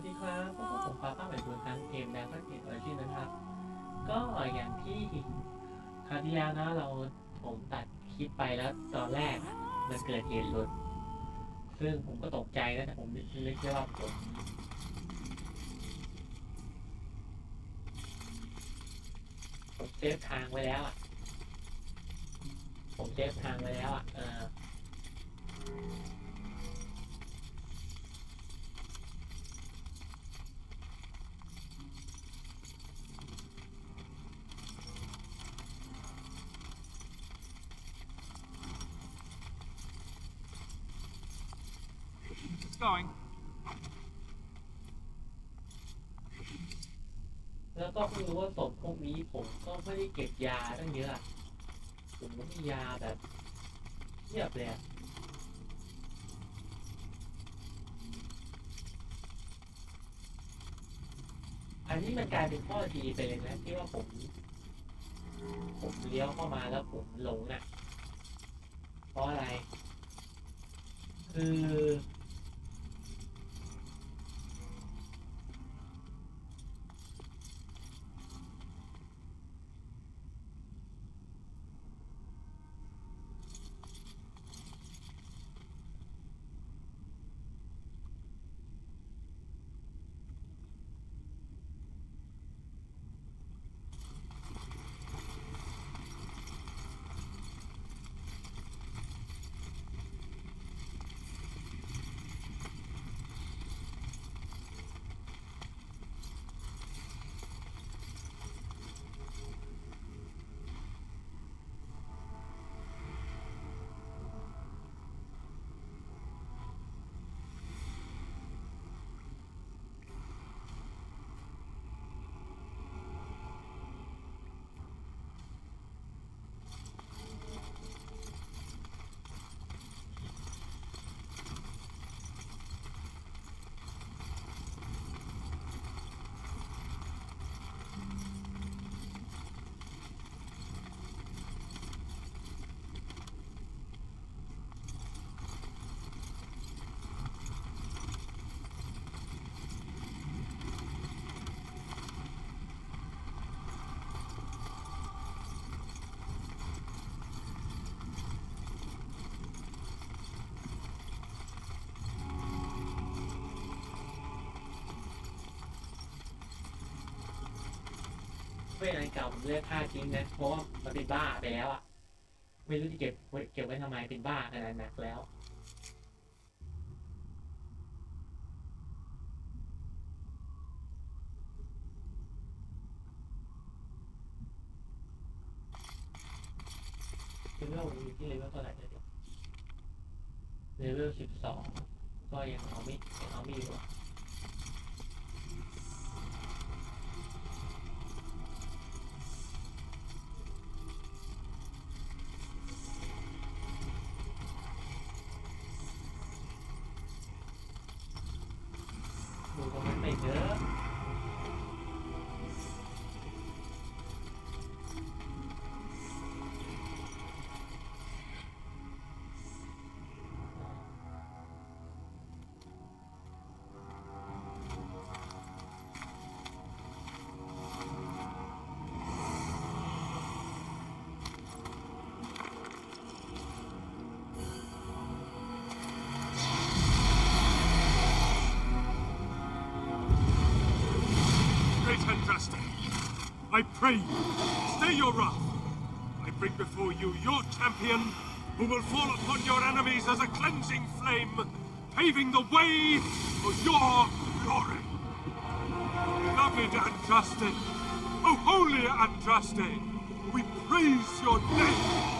วัสดีครับพวกผมฟ้าป้าใหม่บุญทั้งเกมแล้วก็เกมชื่อนะครับก็อย่างที่คราวที่แล้วนะผมตัดคลิปไปแล้วตอนแรกมันเกิดเหตุหลุดซึ่งผมก็ตกใจนะแต่ผมนึกได้ว่าผมเซฟทางไว้แล้วอ่ะผมเซฟทางไว้แล้วอ่ะGoing. แล้วก็เพิ่งรู้ว่าศพพวกนี้ผมก็ไม่ได้เก็บยาตั้งเยอะผมก็มียาแบบเทียบเลยอันนี้มันกลายเป็นข้อดีไปเลยนะที่ว่าผมเลี้ยวเข้ามาแล้วผมหลงอ่ะเพราะอะไรคือเวลาเก่าผมเลือกฆ่าทิ้งนะเพราะว่ามันเป็นบ้าไปแล้วอ่ะไม่รู้จะเก็บไว้ทำไมเป็นบ้าขนาดหนักแล้วเลเวลอยู่ที่เลเวลเท่าไหร่เนี่ยเลเวล12ก็ยังเอาไม่อยู่ดูตรงนั้นไปเยอะI pray you, stay your wrath. I bring before you your champion, who will fall upon your enemies as a cleansing flame, paving the way for your glory. Beloved Andraste, O holy Andraste, we praise your name.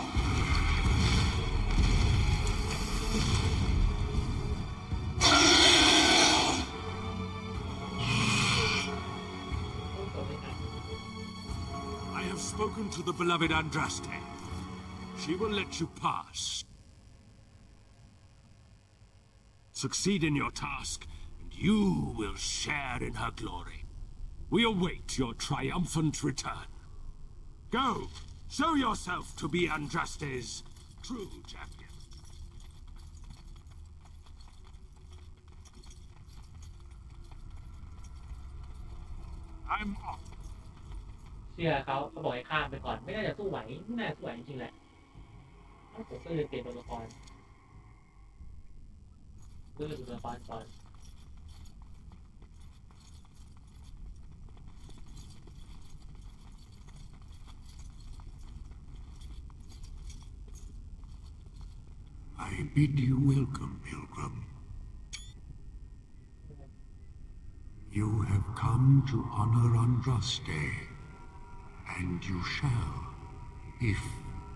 Spoken to the beloved Andraste. She will let you pass. Succeed in your task, and you will share in her glory. We await your triumphant return. Go, show yourself to be Andraste's true champion. เ I'm off. เชื่อเขาบอกให้ข้ามไปก่อนไม่น่าจะสู้ไหวไม่น่าสู้ไหวจริงๆแหละผมก็เลยเปลี่ยนตัวละครก่อน I bid you welcome, pilgrim. You have come to honor Andraste, and you shall, if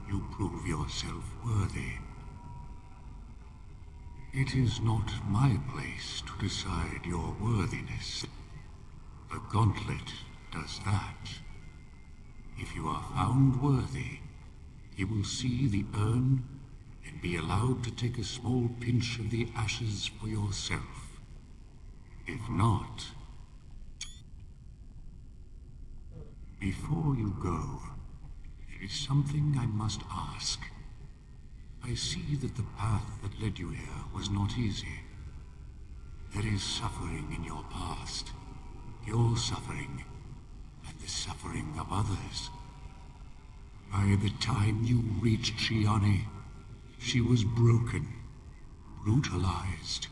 you prove yourself worthy. It is not my place to decide your worthiness. The gauntlet does that. If you are found worthy, you will see the urn and be allowed to take a small pinch of the ashes for yourself. If not, before you go, there is something I must ask. I see that the path that led you here was not easy. There is suffering in your past, your suffering, and the suffering of others. By the time you reached Shiani, she was broken, brutalized.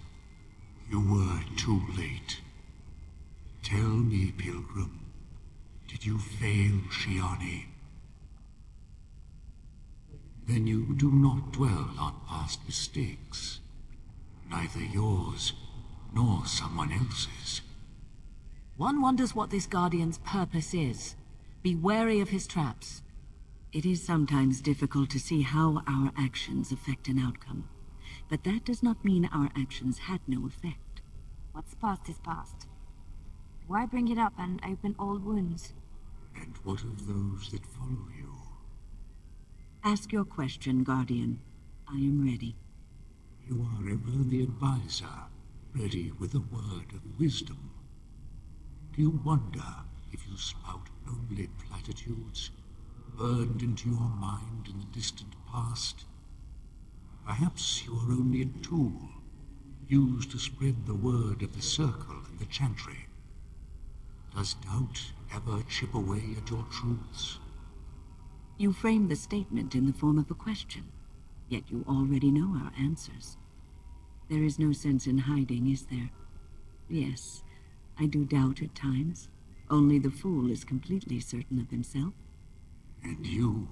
You were too late. Tell me, pilgrim, did you fail Shiani? Then you do not dwell on past mistakes, neither yours nor someone else's. One wonders what this Guardian's purpose is. Be wary of his traps. It is sometimes difficult to see how our actions affect an outcome, but that does not mean our actions had no effect. What's past is past. Why bring it up and open old wounds? And what of those that follow you? Ask your question, Guardian. I am ready. You are ever the advisor, ready with a word of wisdom. Do you wonder if you spout only platitudes, burned into your mind in the distant past? Perhaps you are only a tool, used to spread the word of the circle and the chantry. Does doubt ever chip away at your truths? You frame the statement in the form of a question, yet you already know our answers. There is no sense in hiding, is there? Yes, I do doubt at times. Only the fool is completely certain of himself. And you,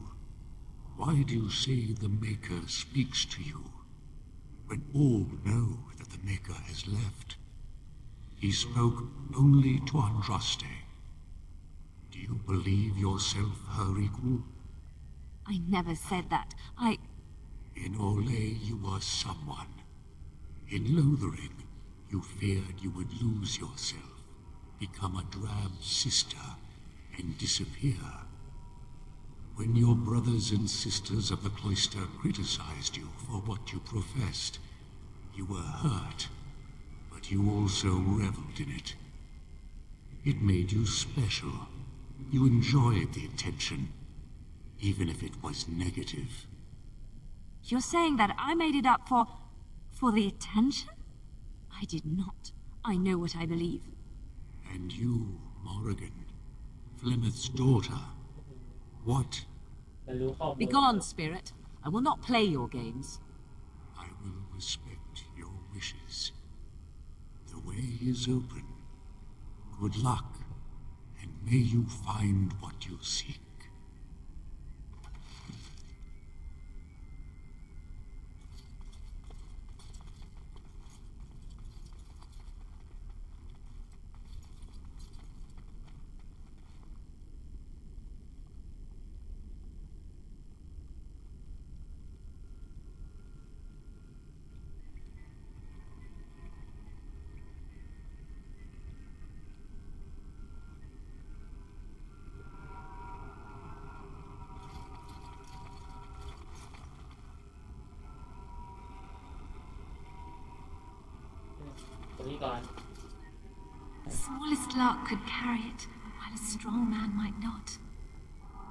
why do you say the Maker speaks to you, when all know that the Maker has left? He spoke only to Andraste. Do you believe yourself her equal? I never said that. In Orlais, you were someone. In Lothering, you feared you would lose yourself, become a drab sister, and disappear. When your brothers and sisters of the cloister criticized you for what you professed, you were hurt, but you also reveled in it. It made you special. You enjoyed the attention, even if it was negative. You're saying that I made it up for the attention? I did not. I know what I believe. And you, Morrigan, Flemeth's daughter, what? Begone, spirit. I will not play your games. I will respect your wishes. The way is open. Good luck, and may you find what you seek. The smallest lark could carry it, while a strong man might not.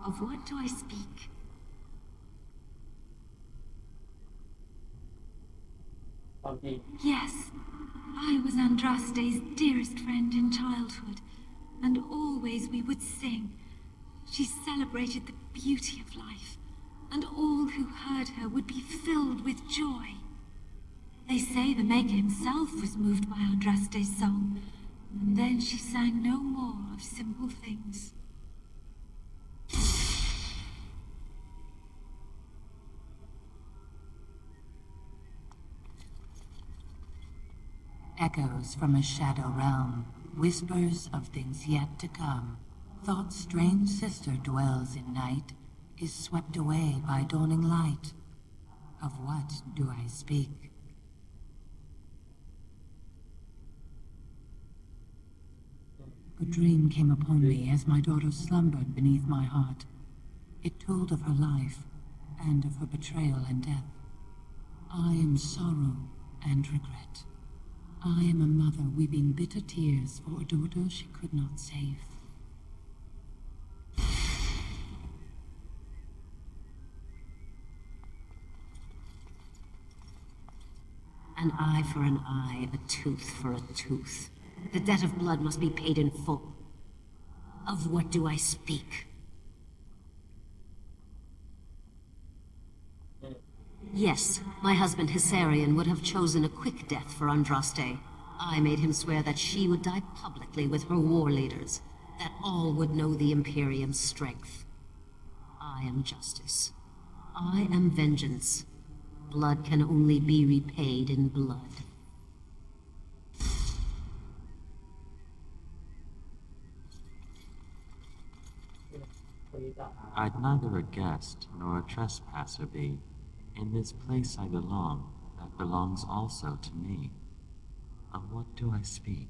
Of what do I speak? Yes, I was Andraste's dearest friend in childhood. and always we would sing. She celebrated the beauty of life, and all who heard her would be filled with joy. They say the maker himself was moved by Andraste's song, and then she sang no more of simple things. Echoes from a shadow realm, whispers of things yet to come. Thought's strange sister dwells in night, is swept away by dawning light. Of what do I speak? A dream came upon me as my daughter slumbered beneath my heart. It told of her life, and of her betrayal and death. I am sorrow and regret. I am a mother weeping bitter tears for a daughter she could not save. An eye for an eye, a tooth for a tooth. The debt of blood must be paid in full. Of what do I speak? Yes, my husband Hysarion would have chosen a quick death for Andraste. I made him swear that she would die publicly with her war leaders, that all would know the Imperium's strength. I am justice. I am vengeance. Blood can only be repaid in blood. I'd neither a guest nor a trespasser be. In this place I belong, that belongs also to me. Of what do I speak?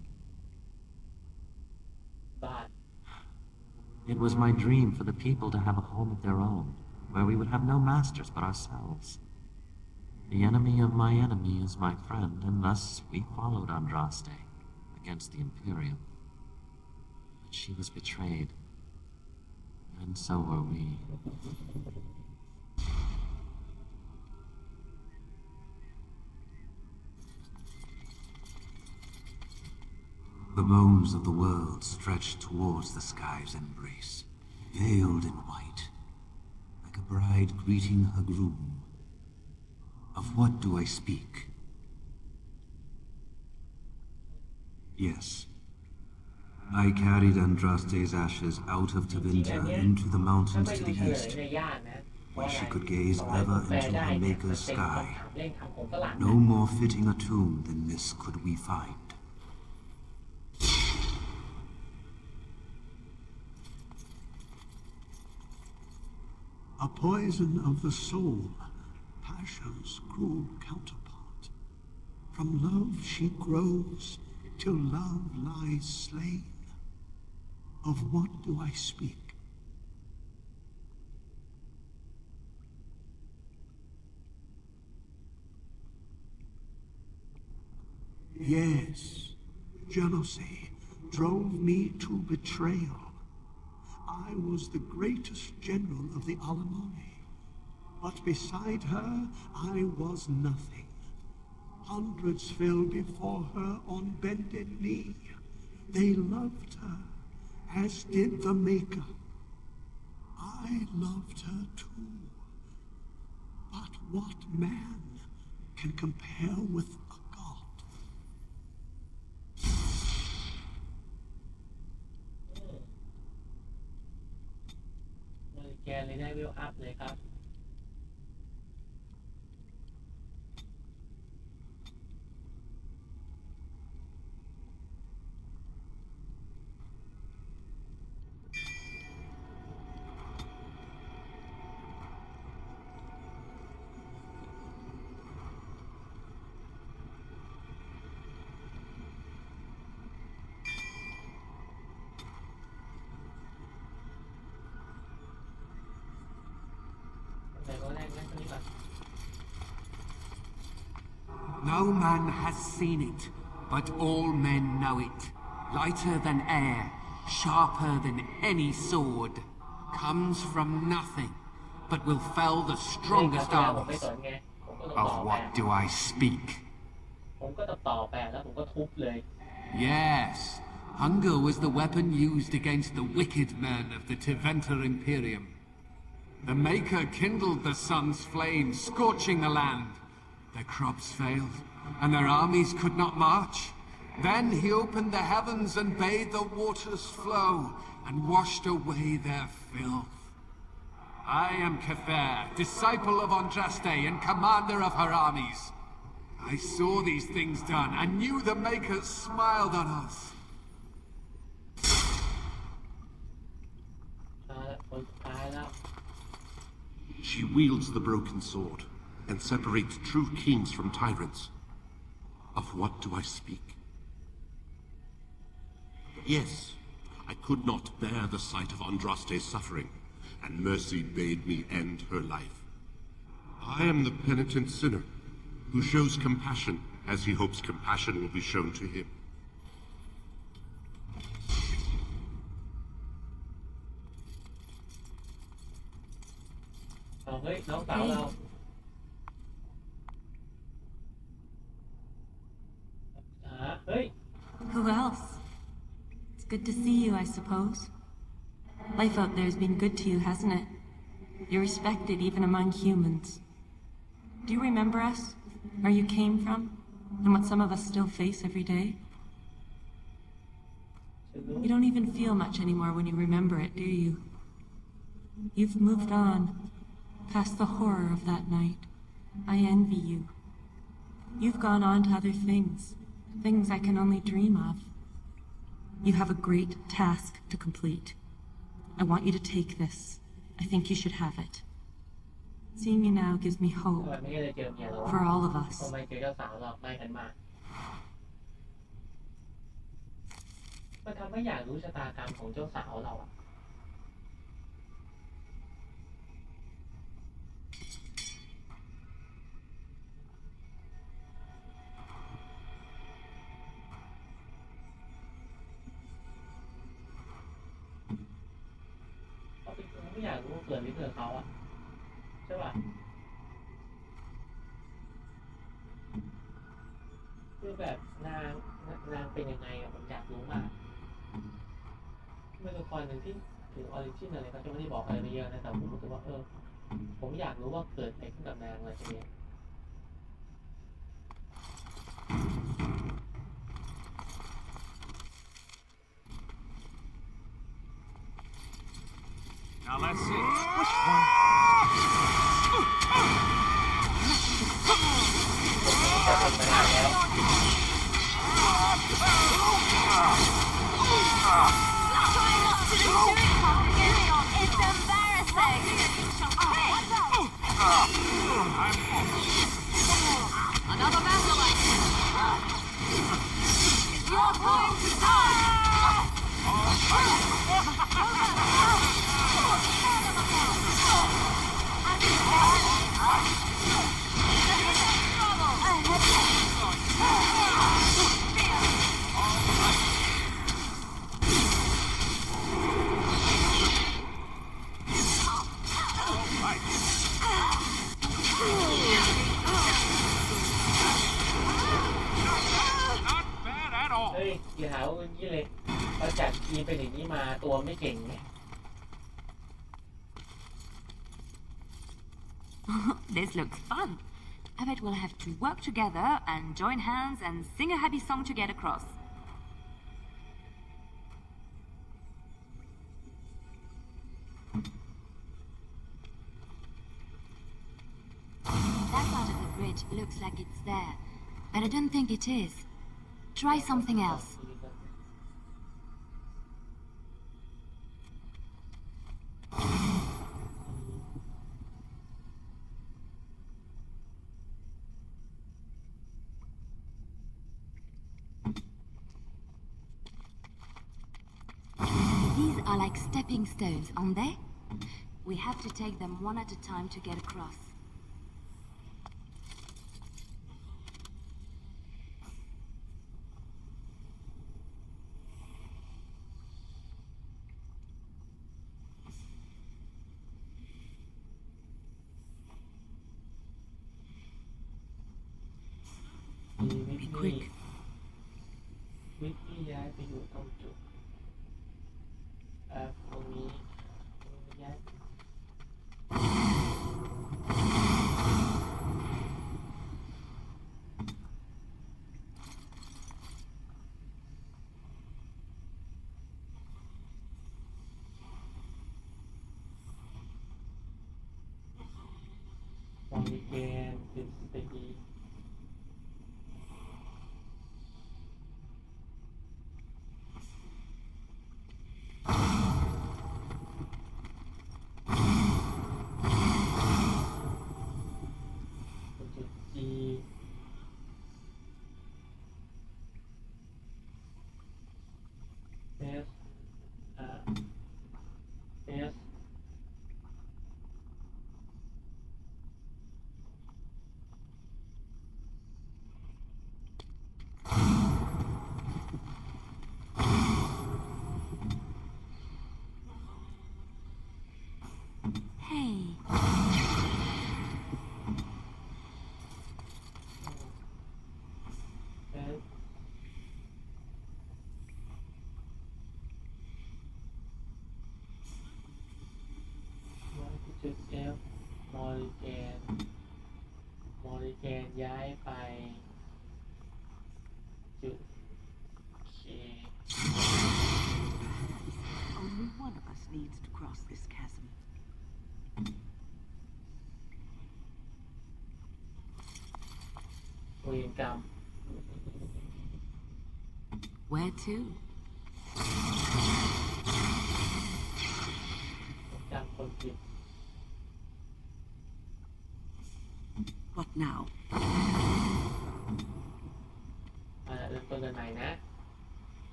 บ้าน It was my dream for the people to have a home of their own, where we would have no masters but ourselves. The enemy of my enemy is my friend, and thus we followed Andraste against the Imperium. But she was betrayed, and so were we. The bones of the world stretched towards the sky's embrace, veiled in white, like a bride greeting her groom. Of what do I speak? Yes. I carried Andraste's ashes out of Tevinter into the mountains ไม่ to ดู the เฉลย east, ในย่านนะ where she could gaze ever แปล into ได้ her เนี่ย Maker's เป็นคน sky. ถามเล่นทำผมฝรั่ง No more fitting a tomb than this could we find. A poison of the soul, passion's cruel counterpart. From love she grows, till love lies slain. Of what do I speak? Yes, jealousy drove me to betrayal. I was the greatest general of the Alamani, but beside her I was nothing. Hundreds fell before her on bended knee. They loved her, as did the Maker. I loved her too. But what man can compare with a god? แกเลยได้เวลอัพเลยครับ แต่ก็แรกนะคนนี้ก่อน No man has seen it, but all men know it. Lighter than air, sharper than any sword. Comes from nothing, but will fell the เล่น strongest ครั้งที่แล้วผมไม่ armies. สนไงผมก็ต้องต่อ Of แป what ด do I speak? ผมก็ต้องต่อแปดแล้วผมก็ทุบเลย Yes, Hunger was the weapon used against the wicked men of the Teventer Imperium. The Maker kindled the sun's flame, scorching the land. Their crops failed, and their armies could not march. Then he opened the heavens and bade the waters flow, and washed away their filth. I am Kether, disciple of Andraste and commander of her armies. I saw these things done, and knew the Maker smiled on us. คนสุดท้ายแล้ว She wields the broken sword and separates true kings from tyrants. Of what do I speak? Yes, I could not bear the sight of Andraste's suffering, and mercy bade me end her life. I am the penitent sinner who shows compassion as he hopes compassion will be shown to him. เฮ้ยน้องสาวเรา เฮ้ย Who else? It's good to see you, I suppose. Life out there has been good to you, hasn't it? You're respected even among humans. Do you remember us? Where you came from? And what some of us still face every day? You don't even feel much anymore when you remember it, do you? You've moved on, past the horror of that night. I envy you. You've gone on to other things, things I can only dream of. You have a great task to complete. I want you to take this. I think you should have it. Seeing you now gives me hope ทำไมไม่ได้เจอเมียเรา for all of ทำ us. ไมเจอเจ้าสาวเราไม่กันมามันทำให้อยากรู้ชะตากรรมของเจ้าสาวเราอ่ะเขาเป็นคนไม่อยากรู้ว่าเกิดไม่เกิดเขาอ่ะใช่ป่ะคือแบบนางเป็นยังไงอะผมอยากรู้มากเป็นละครหนึ่งที่ถึงออริจินอะไรเขาจะไม่ได้บอกอะไรไปเยอะนะแต่ผมรู้สึกว่าผมอยากรู้ว่าเกิดอะไรขึ้นกับนางอะไรอย่างเงี้ย Now let's see. Which one? It's embarrassing. Another battle like this. It's your time to Not bad at all. เฮ้ยอย่าหาว่าอย่างนี้เลยเราจัดทีมเป็นอย่างนี้มาตัวไม่เก่งไง This looks fun. I bet we'll have to work together and join hands and sing a happy song to get across. That part of the bridge looks like it's there, but I don't think it is. Try something else. These are like stepping stones, aren't they? We have to take them one at a time to get across. Be quick. วิกกี้ย้ายไปอยู่ตรงจุดตรงนี้ย้ายมองดีเกนเป็นสตี G S S Hey. Sจุด F มอริแกนย้ายไปจุด K Only one of us needs to cross this chasm. เวรกรรม Where to? จำคนผิด What now? เริ่มต้นกันใหม่นะ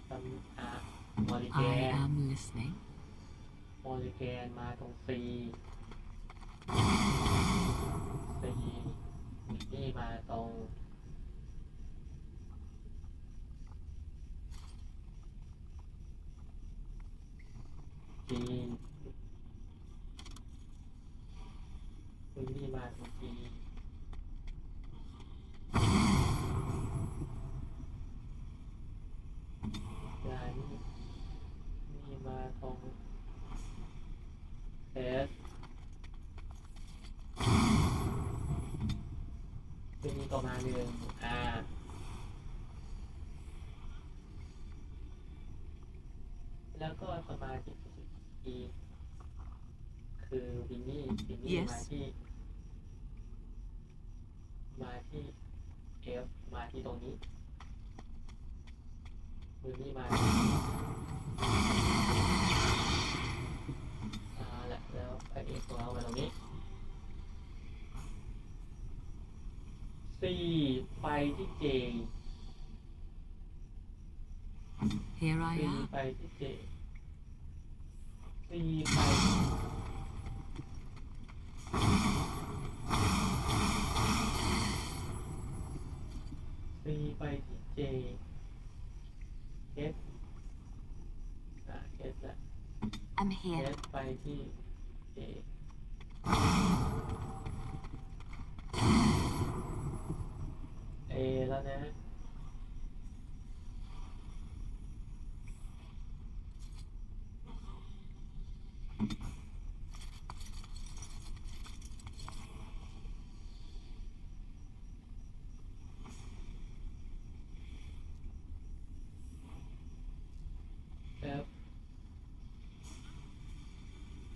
มอริแก I น am listening. มอริแกนมาตรง C มิกกี้มาตรง G มิกกี้มาตรง G ยายนี่มาตรง S จะมีประมาณหนึ่งแล้วก็สมาธิอีกคือวินนี่ Yes มาที่ F มาที่ตรงนี้วินนี่มาแล้วพระเอกของเรามาตรงนี้ C ไปที่ J Here I C am. ไปที่ J C ไปไปที่ J S S ละ I'm here. S ไปที่ J A แล้วนะ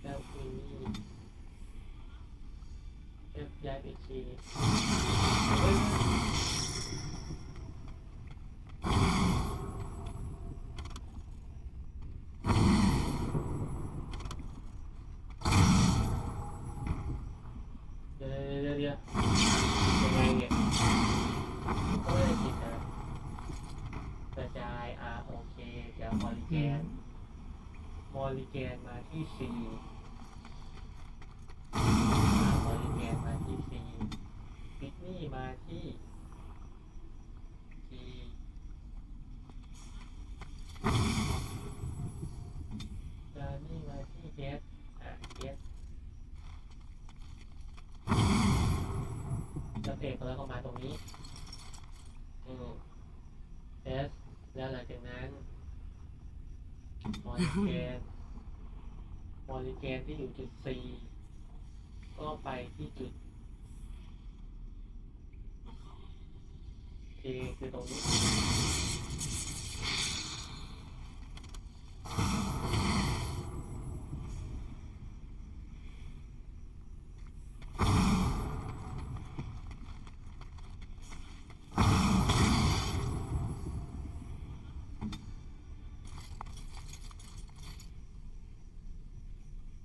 แล้ววินนี่ F ย้ายไป K เดี๋ยวยังไงเนี่ยก็ไม่ได้ผิดนะกระจายโอเคเดี๋ยวมอริแกนมาที่ C มอริแกนมาที่ C ปิกนี่มาที่ G จานี่มาที่ S S แล้วเอกแล้วก็มาตรงนี้ S แล้วหลังจากนั้นมอลิแกนที่อยู่จุด C ก็ไปที่จุด K คือตรงนี้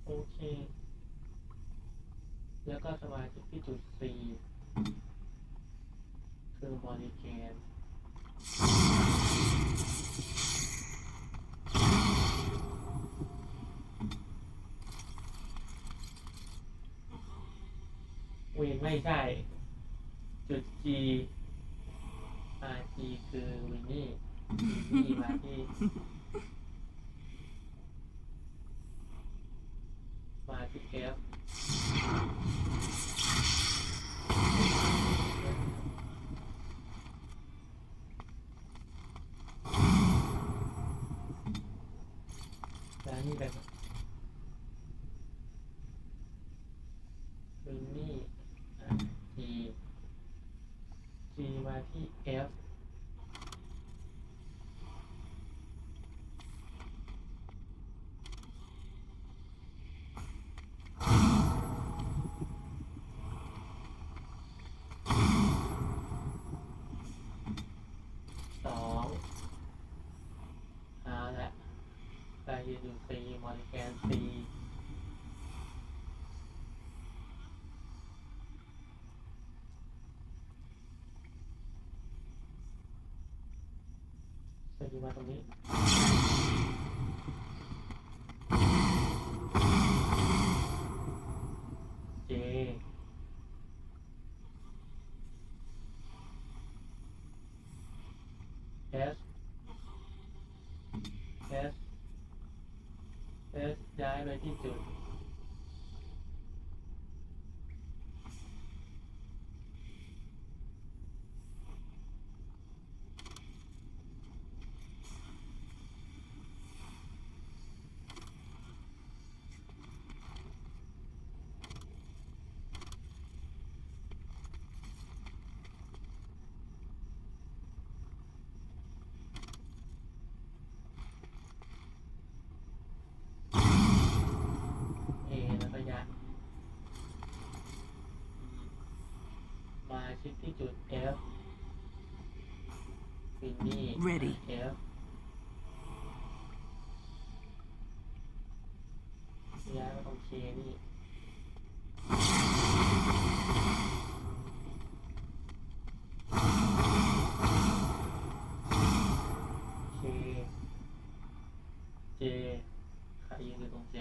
โอเคแล้วก็สมาชิกที่จุด C คือมอลิแกนเวนไม่ใช่จุด G RG คือวินนี่มาที่F แล้วนี่แบบวินนี่G มาที่ F 2เอาละไปดู C มอลิแกน C ไปดูมาตรงนี้ J Sย้ายไปที่จุดแล้วก็ย้ายมาชิดที่จุด F ฟินนี่ Ready. F ย้ายมาตรง K นี่ K J ใครยืนอยู่ตรง J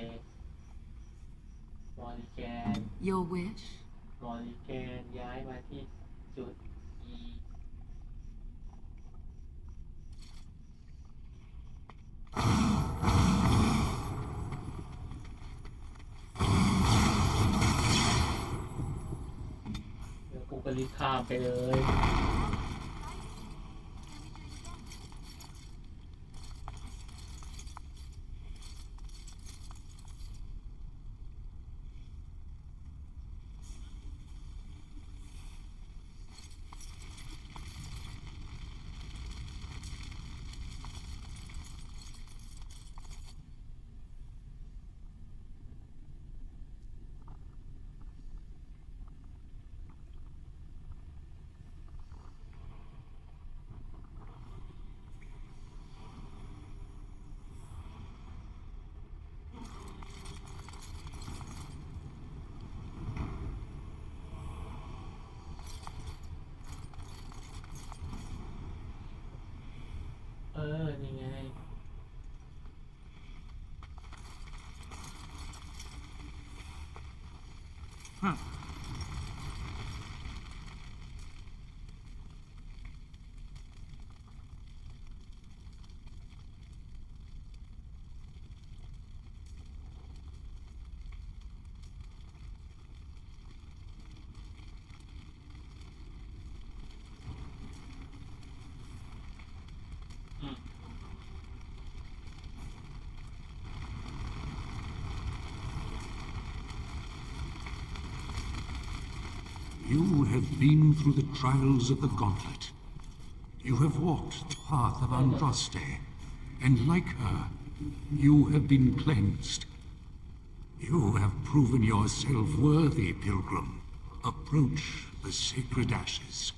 มอลิแกน Your wish? มอลิแกนย้ายมาที่จุด E เดี๋ยวกูก็รีบข้ามไปเลย โ You have been through the trials of the gauntlet. You have walked the path of Andraste, and like her, you have been cleansed. You have proven yourself worthy, pilgrim. Approach the sacred ashes.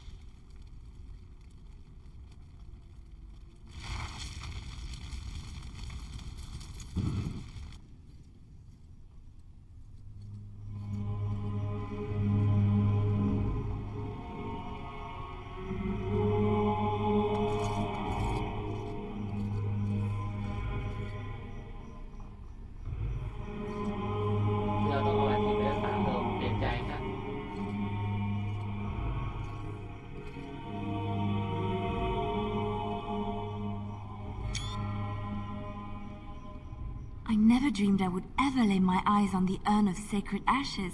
I never dreamed I would ever lay my eyes on the urn of sacred ashes.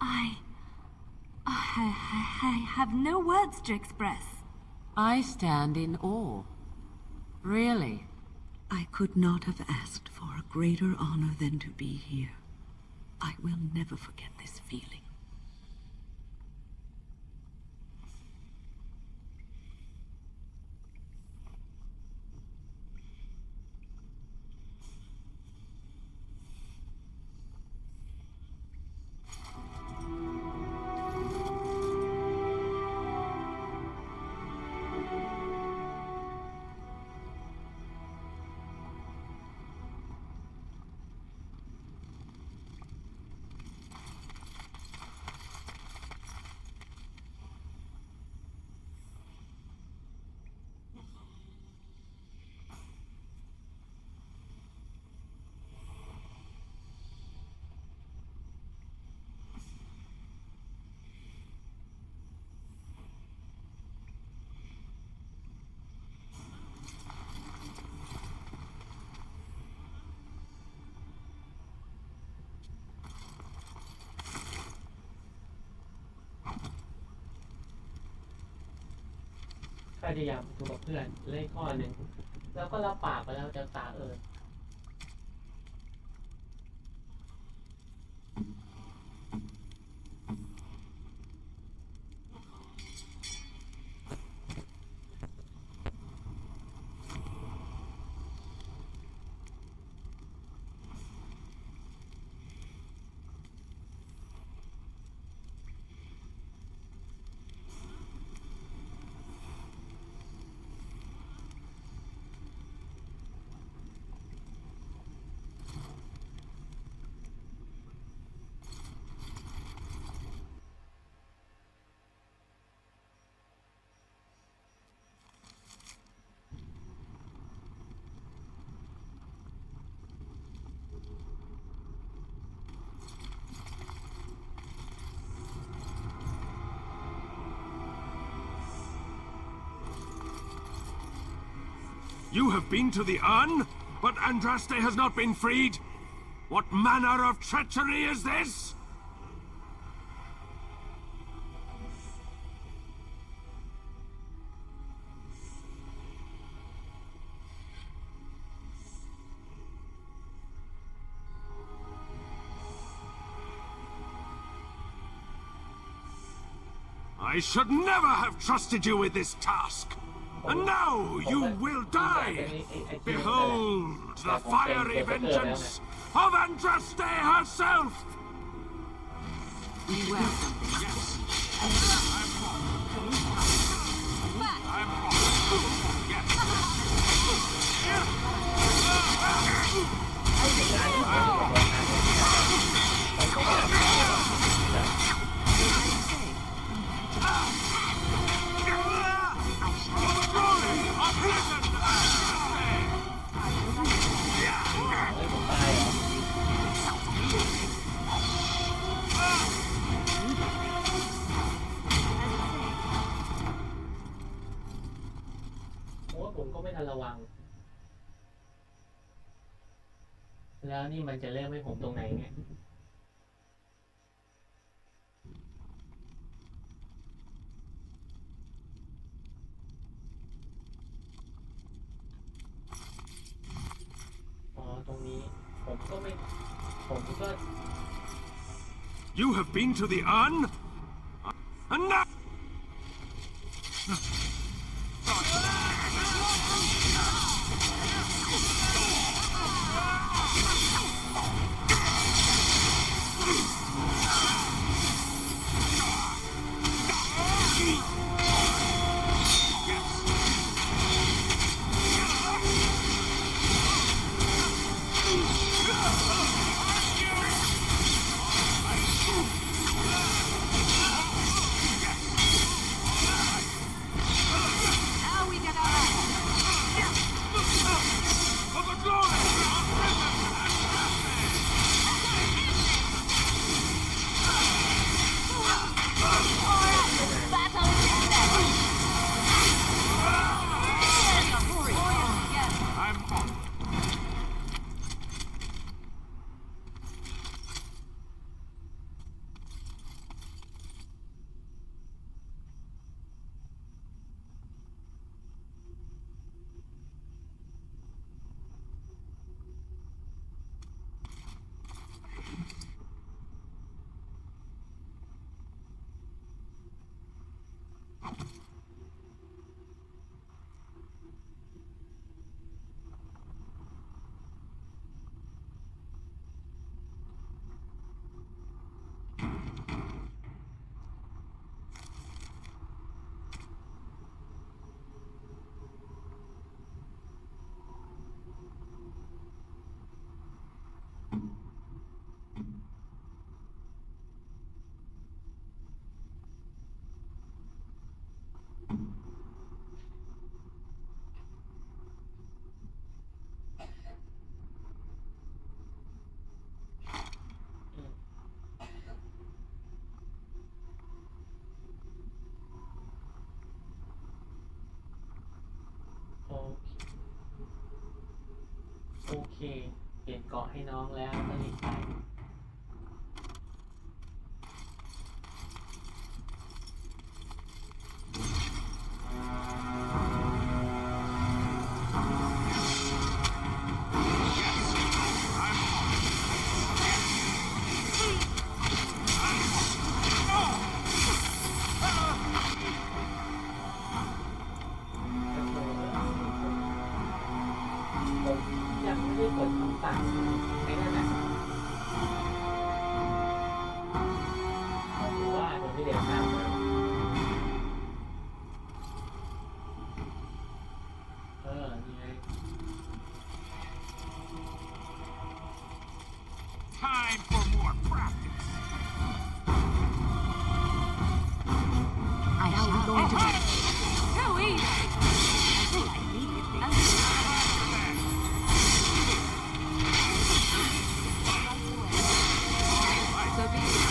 I have no words to express. I stand in awe. Really? I could not have asked for a greater honor than to be here. I will never forget this feeling.พยายามถูกกับเพื่อนเลขข้อหนึ่งแล้วก็รับปากไปแล้วจะตาYou have been to the urn, but Andraste has not been freed. What manner of treachery is this? I should never have trusted you with this task. And now you will die! Behold the fiery vengeance of Andraste herself! Beware something. Yes.ผมก็ไม่ทันระวังแล้วนี่มันจะเริ่มให้ผมตรงไหนเนี่ยอ๋อตรงนี้ผมก็ You have been to the urn? And now...โอเคเปลี่ยนเกาะให้น้องแล้วก็รีบไปยังไม่ได้กดคำสั่งไอ้นั่นน่ะหรือว่าผมไม่ได้ทำเลยนี่ไง Time for more practice. I shall go into Too easy. So be it.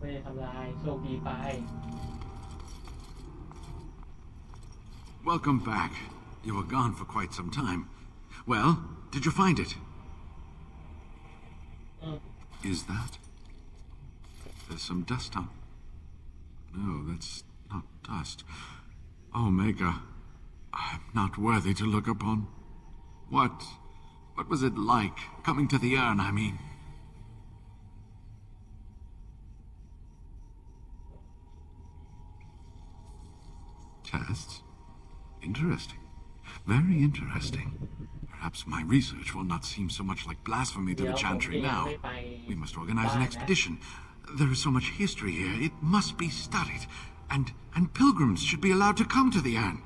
ไม่ได้ทำลายโชคดีไป Welcome back. You were gone for quite some time. Well, did you find it? Is that? There's some dust on. No, that's not dust. Omega, I'm not worthy to look upon. What was it like coming to the urn, I mean? Tests? Interesting. Very interesting. Perhaps my research will not seem so much like blasphemy to the Chantry now. We must organize an expedition. There is so much history here, it must be studied. And pilgrims should be allowed to come to the urn.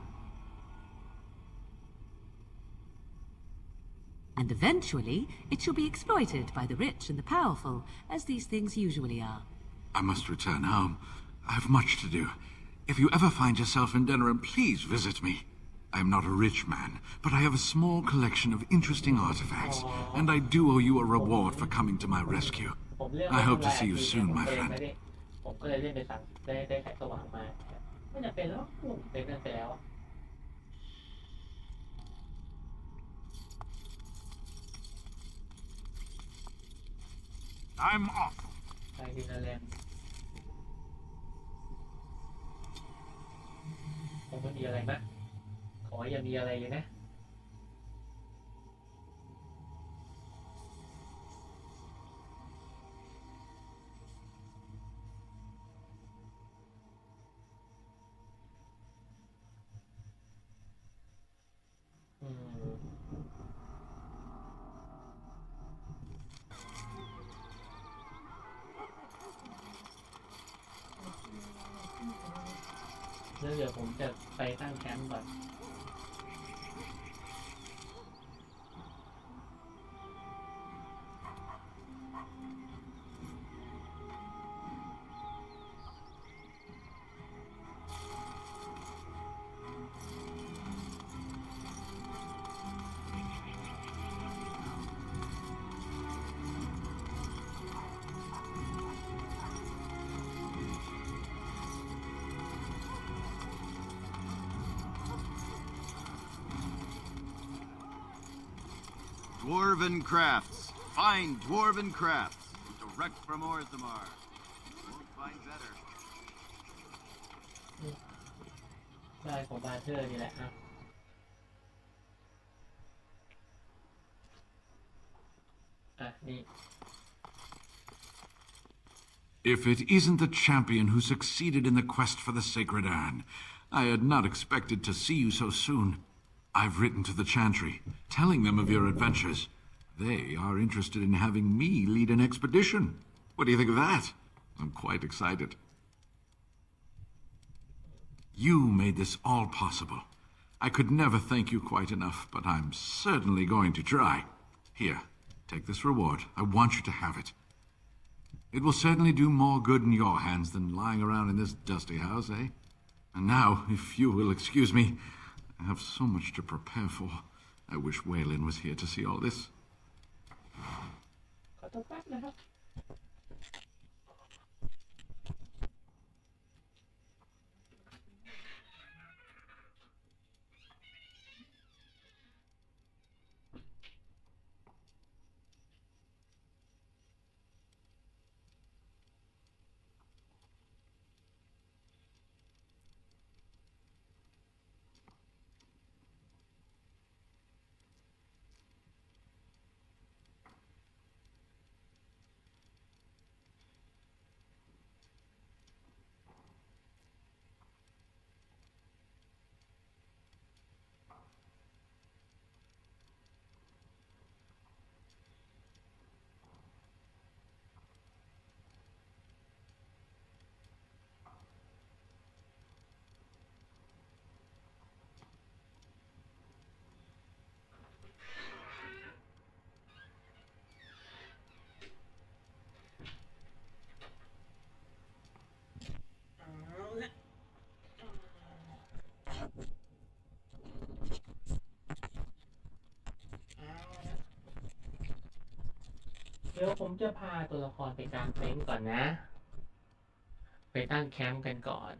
And eventually, it shall be exploited by the rich and the powerful, as these things usually are. I must return home. I have much to do. If you ever find yourself in Denerim, please visit me. I am not a rich man, but I have a small collection of interesting artifacts, and I do owe you a reward for coming to my rescue. I hope to see you soon, my friend. ผมก็เลยเล่นไปสั่งได้แสงสว่างมาไม่จำเป็นแล้วเป็นนั่นไปแล้ว I'm off. ไปดินาแลนด์คงไม่มีอะไรมั้ยขออย่ามีอะไรเลยนะแล้วเดี๋ยวผมจะไปตั้งแคมป์ก่อน Dwarven crafts. Fine dwarven crafts. Direct from Orthamar. Won't find better. ได้ของบาเทอร์นี่แหละครับนี่ If it isn't the champion who succeeded in the quest for the sacred urn, I had not expected to see you so soon. I've written to the Chantry, telling them of your adventures. They are interested in having me lead an expedition. What do you think of that? I'm quite excited. You made this all possible. I could never thank you quite enough, but I'm certainly going to try. Here, take this reward. I want you to have it. It will certainly do more good in your hands than lying around in this dusty house, eh? And now, if you will excuse me, I have so much to prepare for. I wish Waylon was here to see all this. ขอตัวแป๊บนะครับ เดี๋ยวผมจะพาตัวละครไปกางเต็นท์ก่อนนะ ไปตั้งแคมป์กันก่อน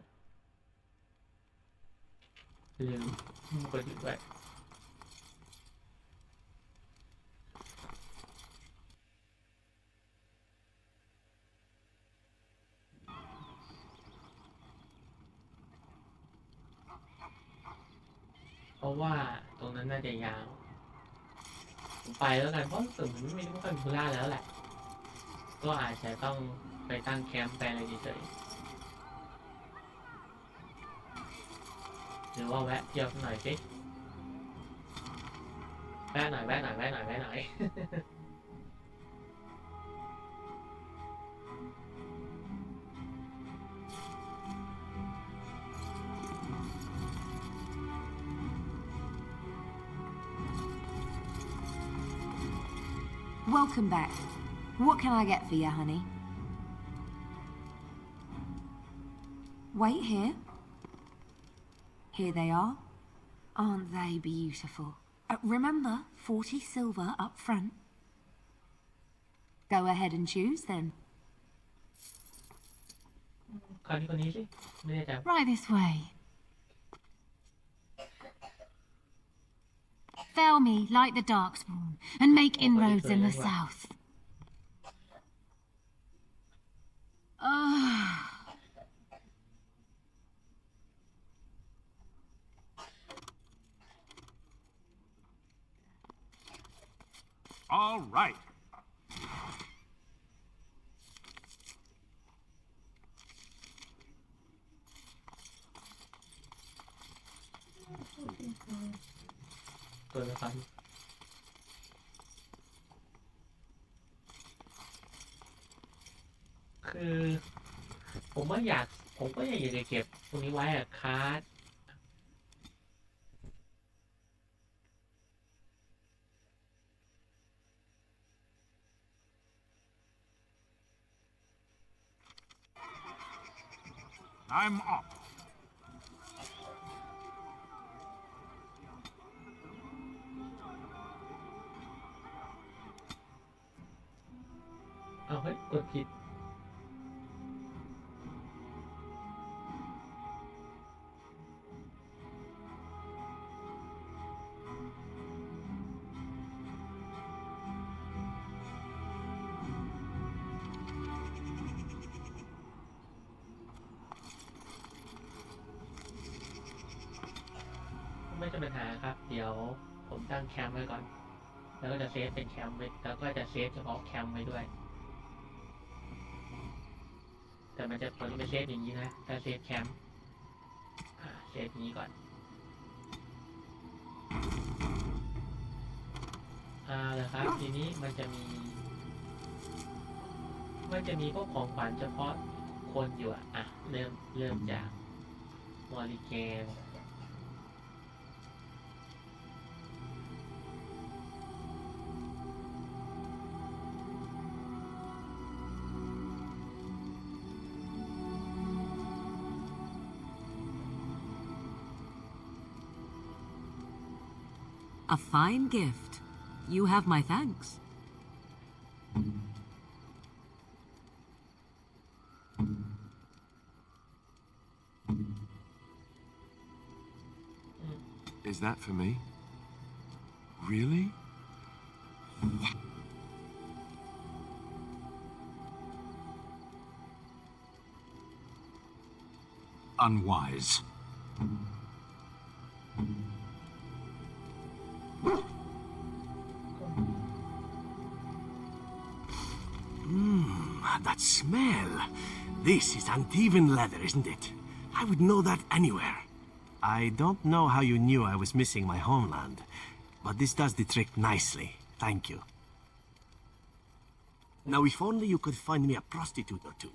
ลืมกดหยุดไว้เพราะว่าตรงนั้นน่าจะยาวผมไปแล้วกันเพราะสึกมันไม่ค่อยมีธุระแล้วแหละก็อาจจะต้องไปตั้งแคมป์ไปอะไรเฉยหรือว่าแวะเที่ยวหน่อยสิแวะหน่อย Welcome back. What can I get for you, honey? Wait here. Here they are. Aren't they beautiful? Remember, 40 silver up front. Go ahead and choose then. Right this way. Fell me like the darkspawn and make inroads in the south. All right.คือผมก็อยากจะเก็บตรงนี้ไว้อะคาร์ดI'm off. เอาเฮ้ยกดผิดไม่ใช่ปัญหาครับเดี๋ยวผมตั้งแคมป์ไว้ก่อนแล้วก็จะเซฟเป็นแคมป์ไว้แล้วก็จะเซฟเฉพาะแคมป์ไว้ด้วยแต่มันจะผลเป็นเซฟอย่างนี้นะถ้าเซฟแคมป์เซฟนี้ก่อนแล้วครับทีนี้มันจะมีพวกของขวัญเฉพาะคนอยู่เริ่มจากมอริแกนA fine gift. You have my thanks. Is that for me? Really? Unwise. That smell. This is uneven leather, isn't it? I would know that anywhere. I don't know how you knew I was missing my homeland, but this does the trick nicely. Thank you. Now, if only you could find me a prostitute or two,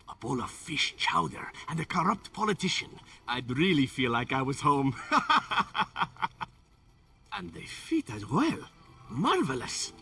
a bowl of fish chowder, and a corrupt politician, I'd really feel like I was home. And they fit as well. Marvelous.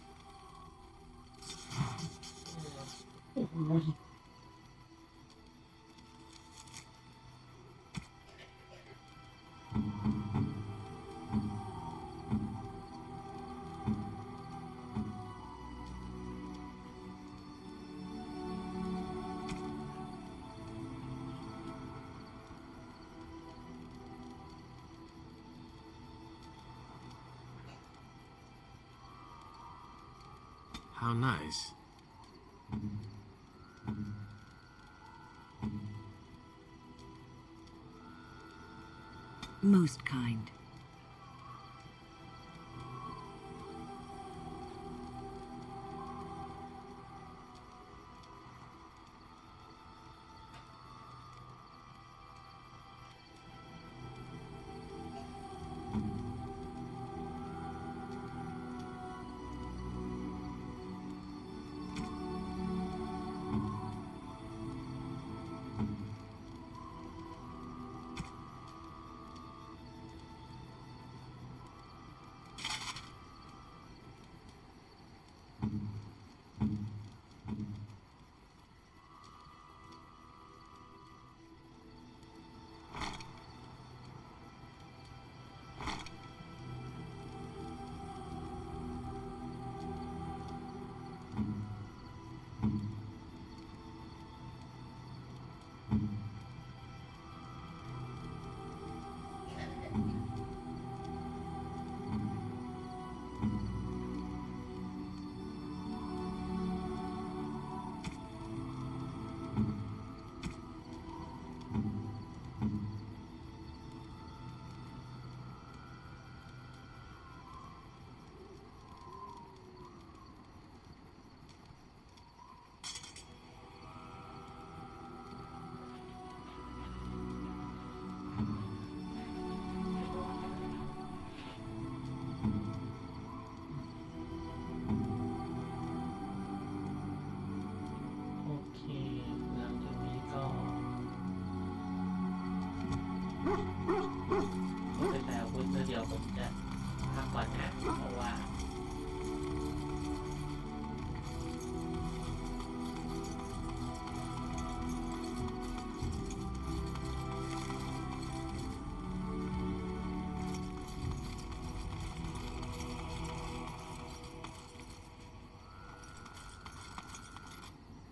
How nice. Most kind.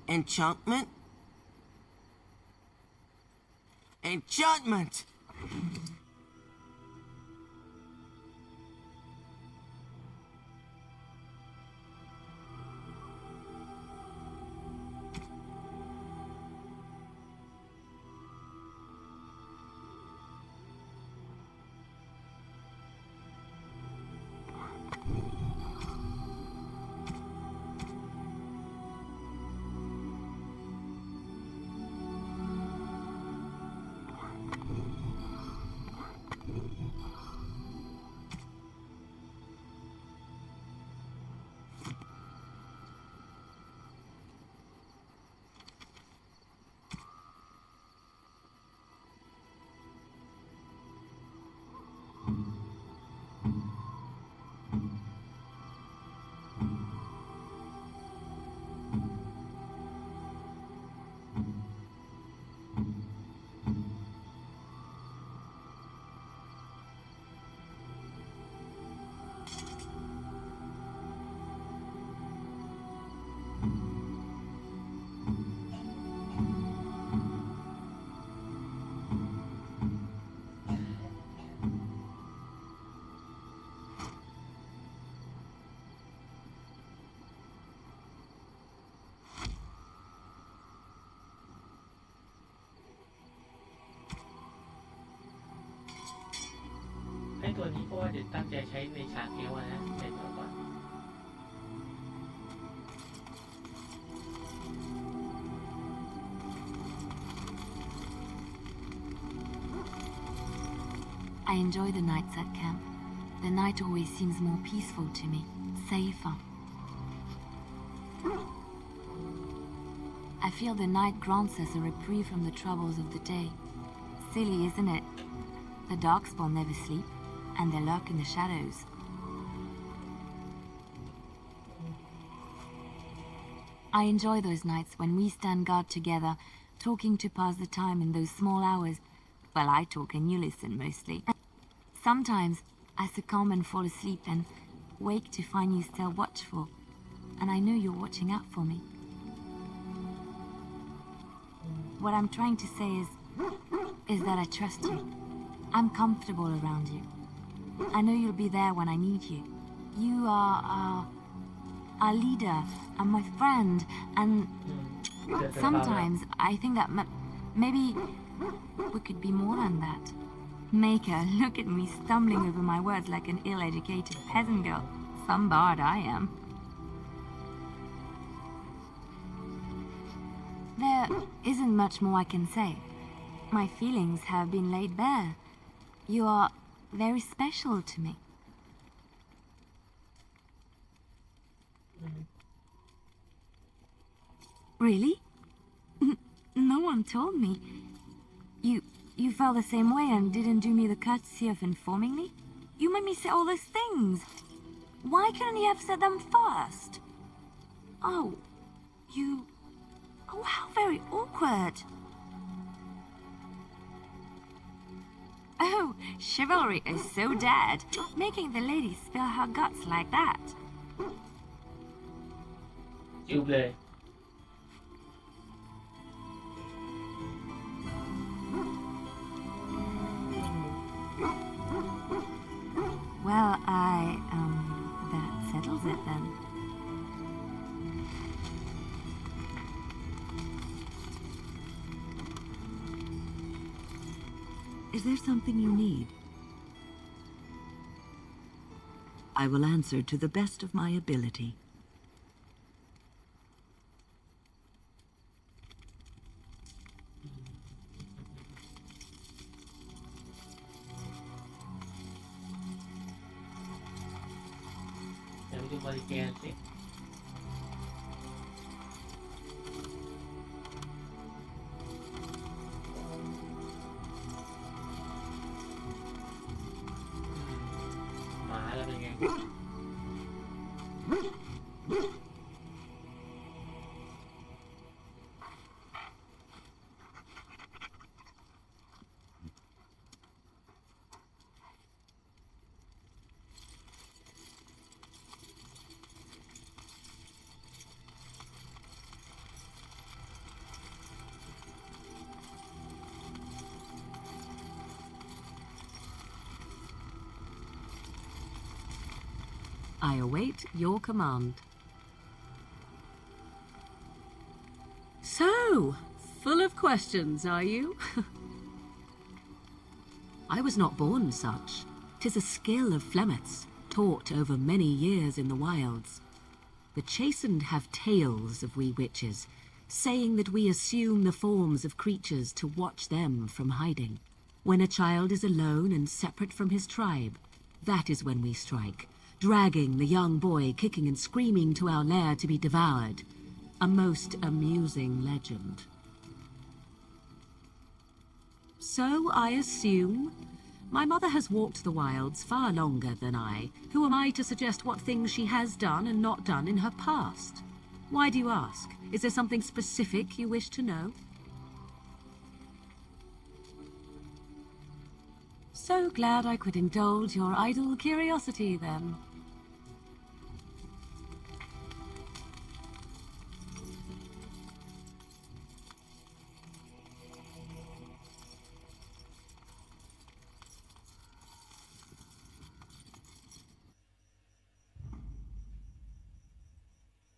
Enchantment? Enchantment! I ตัวนี้เพราะว่าเดี๋ยวตั้งใจใช้ในฉากเอวนะเสร็จแล้วก่อน I enjoy the nights at camp. The night always seems more peaceful to me, safer. I feel the night grants us a reprieve from the troubles of the day. Silly, isn't it? The darkspawn never sleep, and they lurk in the shadows. I enjoy those nights when we stand guard together, talking to pass the time in those small hours. Well, I talk and you listen mostly. Sometimes I succumb and fall asleep and wake to find you still watchful, and I know you're watching out for me. What I'm trying to say is that I trust you. I'm comfortable around you. I know you'll be there when I need you. You are our leader and my friend, and sometimes I think that maybe we could be more than that. Maker, look at me stumbling over my words like an ill-educated peasant girl. Some bard I am. There isn't much more I can say. My feelings have been laid bare. You are very special to me. Really? No one told me. You felt the same way and didn't do me the courtesy of informing me? You made me say all those things. Why couldn't you have said them first? Oh, you... Oh, how very awkward. Oh, chivalry is so dead, making the lady spill her guts like that. จุบเลย Well, that settles it then. Is there something you need? I will answer to the best of my ability. Để đi body scan สิ หมาแล้วเป็นไง I await your command. So, full of questions, are you? I was not born such. 'Tis a skill of Flemeth's, taught over many years in the wilds. The chastened have tales of we witches, saying that we assume the forms of creatures to watch them from hiding. When a child is alone and separate from his tribe, that is when we strike, dragging the young boy kicking and screaming to our lair to be devoured. A most amusing legend. So I assume. My mother has walked the wilds far longer than I. Who am I to suggest what things she has done and not done in her past? Why do you ask? Is there something specific you wish to know? So glad I could indulge your idle curiosity, then.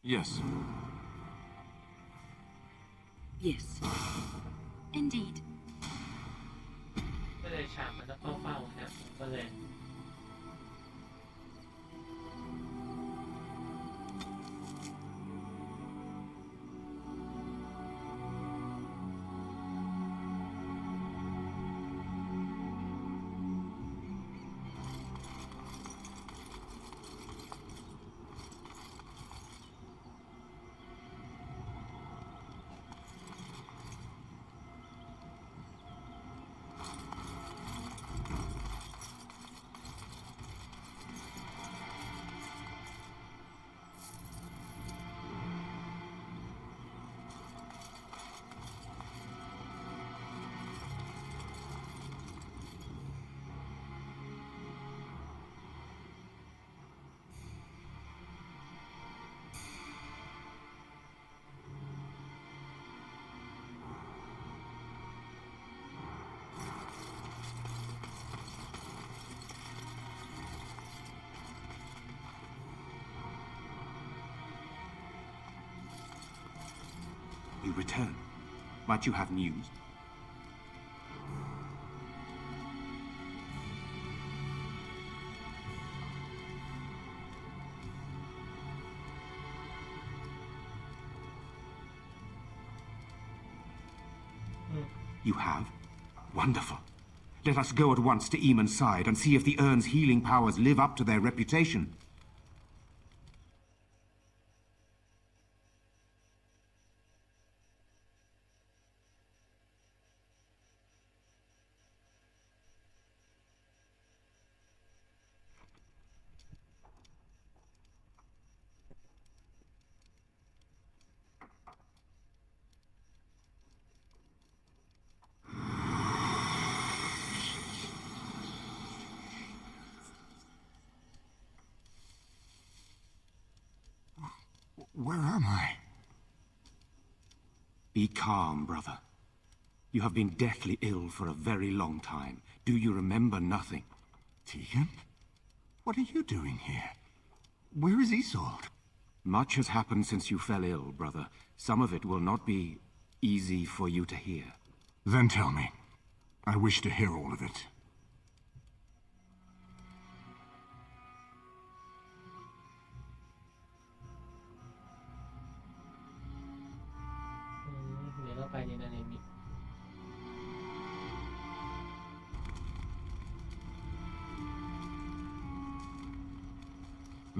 Yes. Yes. Indeed. ก็เลยฉากมันต้องเฝ้าๆนะผมก็เลย You return. Might you have news? You have? Wonderful. Let us go at once to Eamon's side and see if the urn's healing powers live up to their reputation. Where am I? Be calm, brother. You have been deathly ill for a very long time. Do you remember nothing? Tegan? What are you doing here? Where is Isolde? Much has happened since you fell ill, brother. Some of it will not be easy for you to hear. Then tell me. I wish to hear all of it.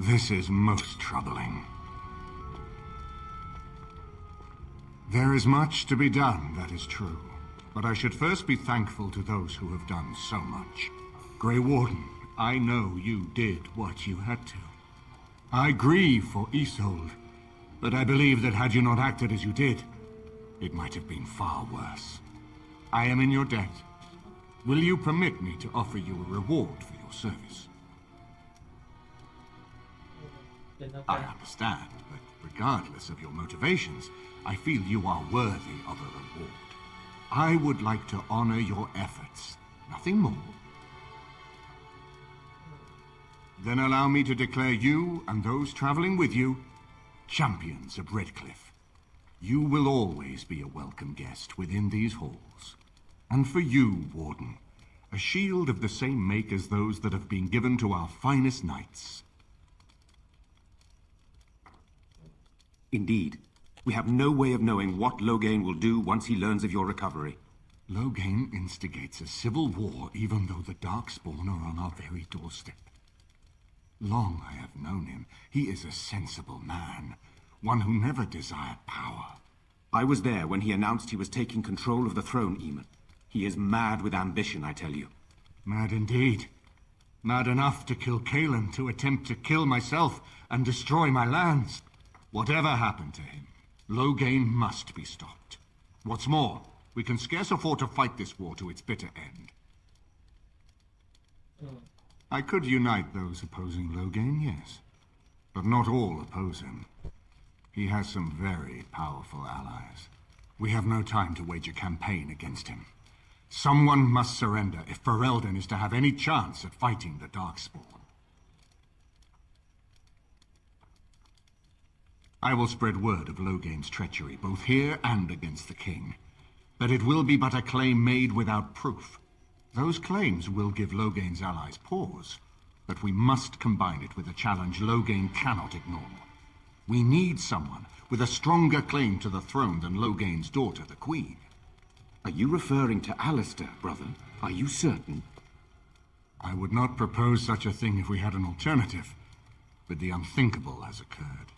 This is most troubling. There is much to be done, that is true. But I should first be thankful to those who have done so much. Grey Warden, I know you did what you had to. I grieve for Isolde, but I believe that had you not acted as you did, it might have been far worse. I am in your debt. Will you permit me to offer you a reward for your service? I understand, but regardless of your motivations, I feel you are worthy of a reward. I would like to honor your efforts, nothing more. Then allow me to declare you and those traveling with you champions of Redcliffe. You will always be a welcome guest within these halls. And for you, Warden, a shield of the same make as those that have been given to our finest knights. Indeed. We have no way of knowing what Loghain will do once he learns of your recovery. Loghain instigates a civil war even though the Darkspawn are on our very doorstep. Long I have known him. He is a sensible man, one who never desired power. I was there when he announced he was taking control of the throne, Eamon. He is mad with ambition, I tell you. Mad indeed. Mad enough to kill Kaelin, to attempt to kill myself and destroy my lands. Whatever happened to him, Loghain must be stopped. What's more, we can scarce afford to fight this war to its bitter end. I could unite those opposing Loghain, yes. But not all oppose him. He has some very powerful allies. We have no time to wage a campaign against him. Someone must surrender if Ferelden is to have any chance at fighting the Darkspawn. I will spread word of Loghain's treachery, both here and against the king. But it will be but a claim made without proof. Those claims will give Loghain's allies pause, but we must combine it with a challenge Loghain cannot ignore. We need someone with a stronger claim to the throne than Loghain's daughter, the Queen. Are you referring to Alistair, brother? Are you certain? I would not propose such a thing if we had an alternative, but the unthinkable has occurred.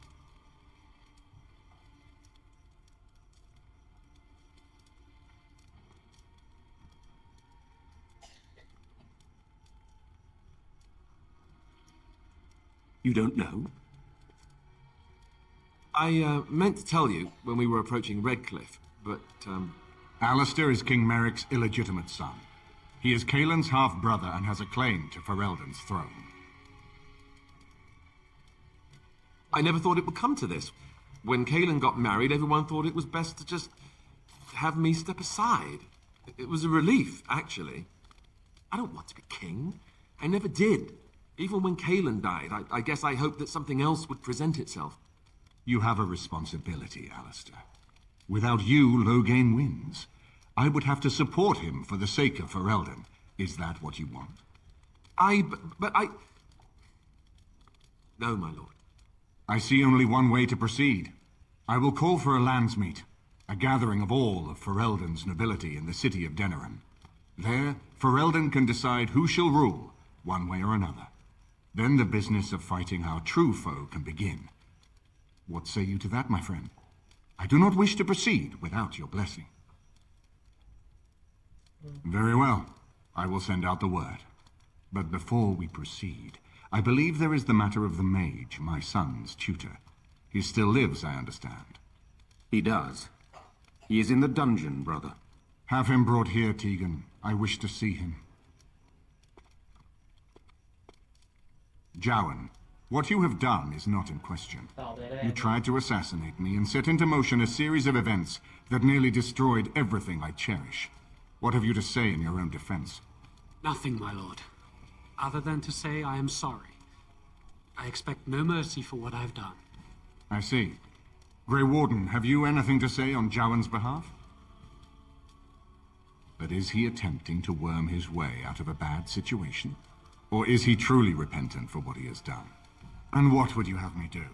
You don't know? I meant to tell you when we were approaching Redcliffe, but, Alistair is King Merrick's illegitimate son. He is Kaelin's half-brother and has a claim to Ferelden's throne. I never thought it would come to this. When Kaelin got married, everyone thought it was best to just have me step aside. It was a relief, actually. I don't want to be king. I never did. Even when Kaelin died, I guess I hoped that something else would present itself. You have a responsibility, Alistair. Without you, Loghain wins. I would have to support him for the sake of Ferelden. Is that what you want? But I... No, my lord. I see only one way to proceed. I will call for a landsmeet, a gathering of all of Ferelden's nobility in the city of Denerim. There, Ferelden can decide who shall rule, one way or another. Then the business of fighting our true foe can begin. What say you to that, my friend? I do not wish to proceed without your blessing. Very well. I will send out the word. But before we proceed, I believe there is the matter of the mage, my son's tutor. He still lives, I understand. He does. He is in the dungeon, brother. Have him brought here, Tegan. I wish to see him. Jowan, what you have done is not in question. You tried to assassinate me and set into motion a series of events that nearly destroyed everything I cherish. What have you to say in your own defense? Nothing, my lord. Other than to say I am sorry. I expect no mercy for what I've done. I see. Grey Warden, have you anything to say on Jowan's behalf? But is he attempting to worm his way out of a bad situation? Or is he truly repentant for what he has done? And what would you have me do?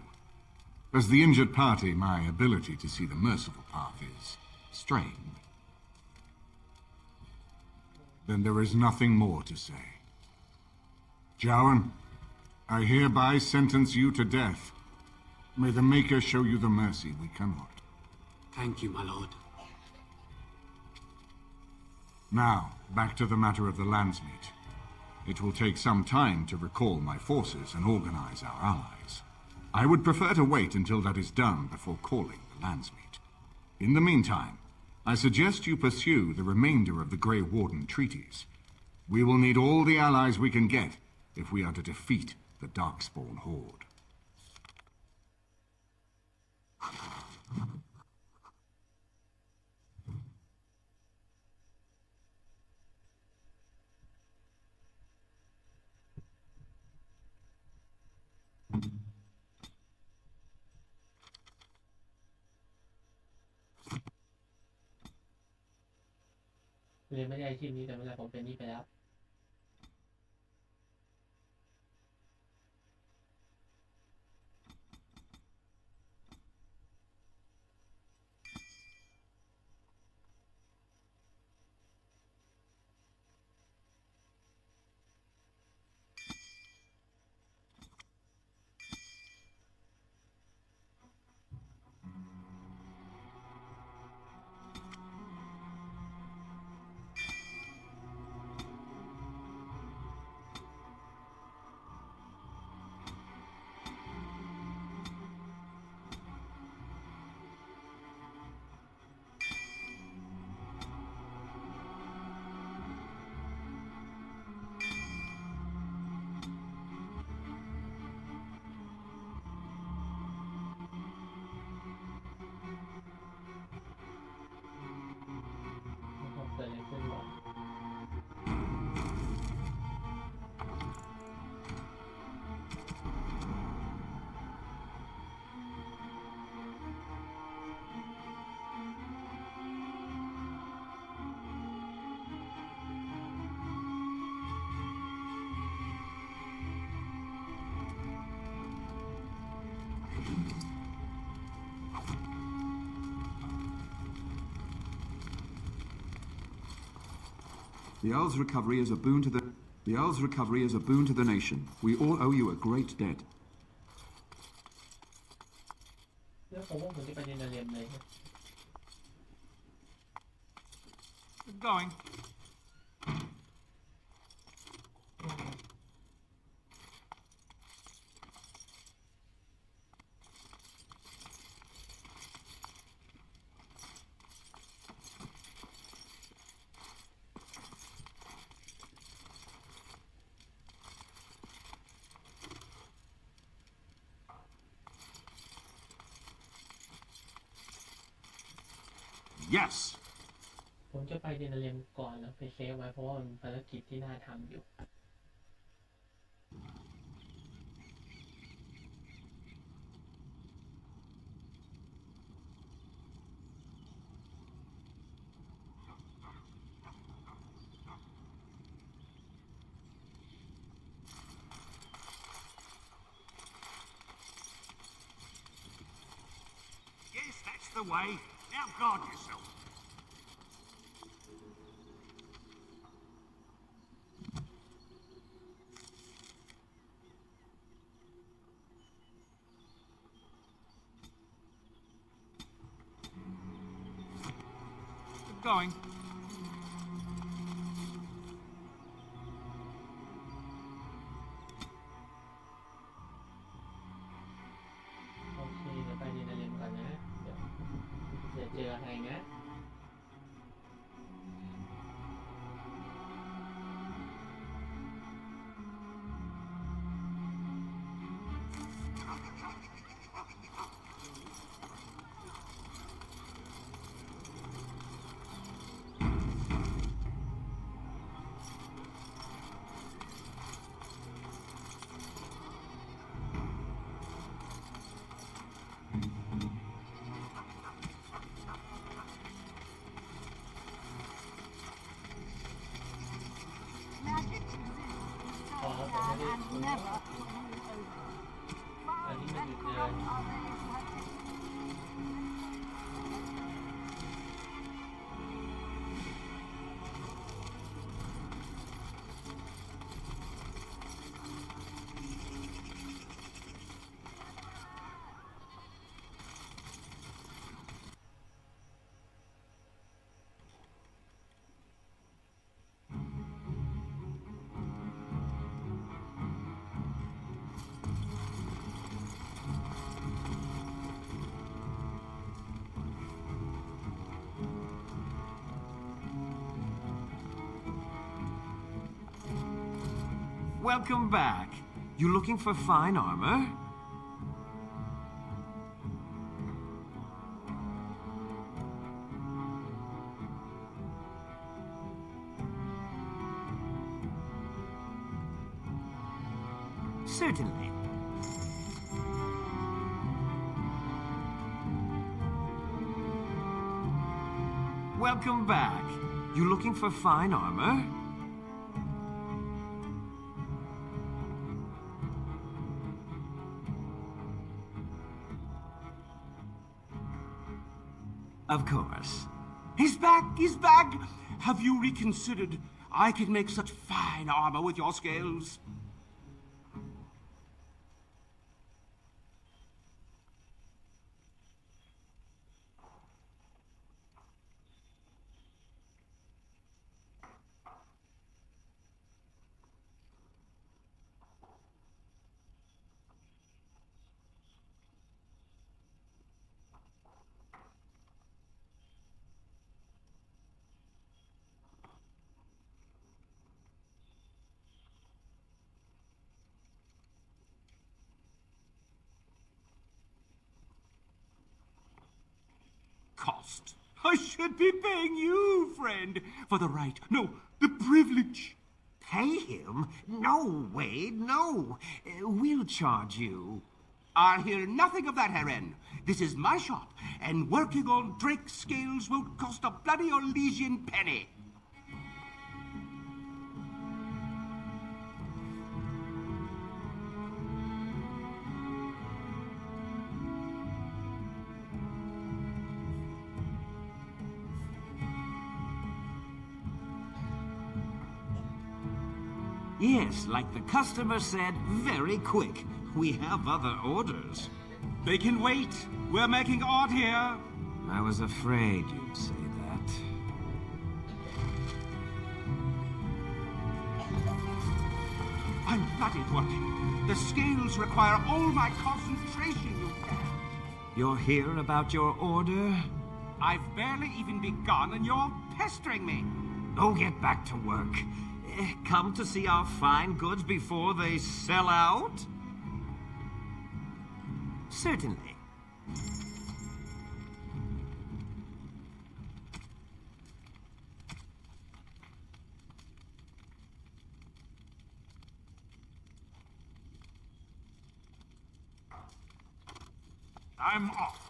As the injured party, my ability to see the merciful path is strained. Then there is nothing more to say. Jowan, I hereby sentence you to death. May the Maker show you the mercy we cannot. Thank you, my lord. Now, back to the matter of the landsmeet. It will take some time to recall my forces and organize our allies. I would prefer to wait until that is done before calling the landsmeet. In the meantime, I suggest you pursue the remainder of the Grey Warden treaties. We will need all the allies we can get if we are to defeat the Darkspawn Horde. เรียนไม่ได้อาชีพนี้แต่เวลาผมเป็นนี่ไปแล้ว เกิดอะไรขึ้นวะ The Earl's recovery is a boon to the nation. We all owe you a great debt. แล้วผมว่าผมจะไปเรียนเรียนเลย Going. Yes. ผมจะไปเรียนเรียนก่อนแล้วไปเซฟไว้เพราะว่ามันภารกิจที่น่าทำอยู่ the way. Now guard yourself. Keep going. โอเคเดี๋ยวไปเรียนเรียนก่อนนะเดี๋ยวเจออะไรนะ Welcome back. You looking for fine armor? Certainly. Welcome back. You looking for fine armor? Of course. He's back! He's back! Have you reconsidered? I can make such fine armor with your scales. Cost. I should be paying you, friend, for the right, no, the privilege. Pay him? No way, no. We'll charge you. I'll hear nothing of that, Heron. This is my shop, and working on Drake's scales won't cost a bloody Elysian penny. Yes, like the customer said, very quick. We have other orders. They can wait. We're making odd here. I was afraid you'd say that. I'm blooded working. The scales require all my concentration, you can. You're here about your order? I've barely even begun and you're pestering me. Oh, get back to work. Come to see our fine goods before they sell out? Certainly. I'm off.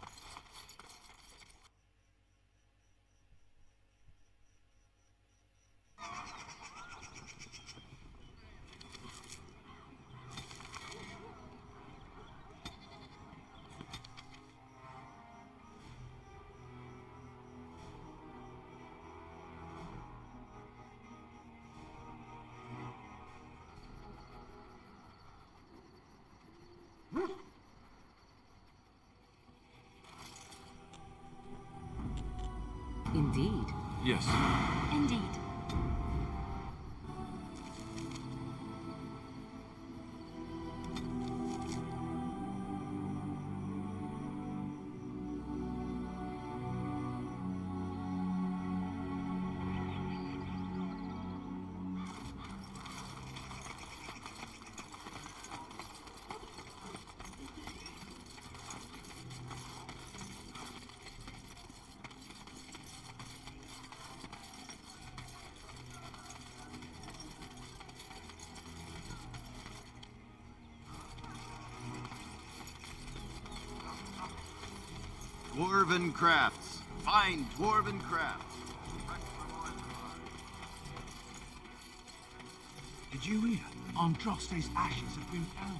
Indeed. Yes. Indeed. Dwarven crafts. Find dwarven crafts. Did you hear? Andraste's ashes have been found.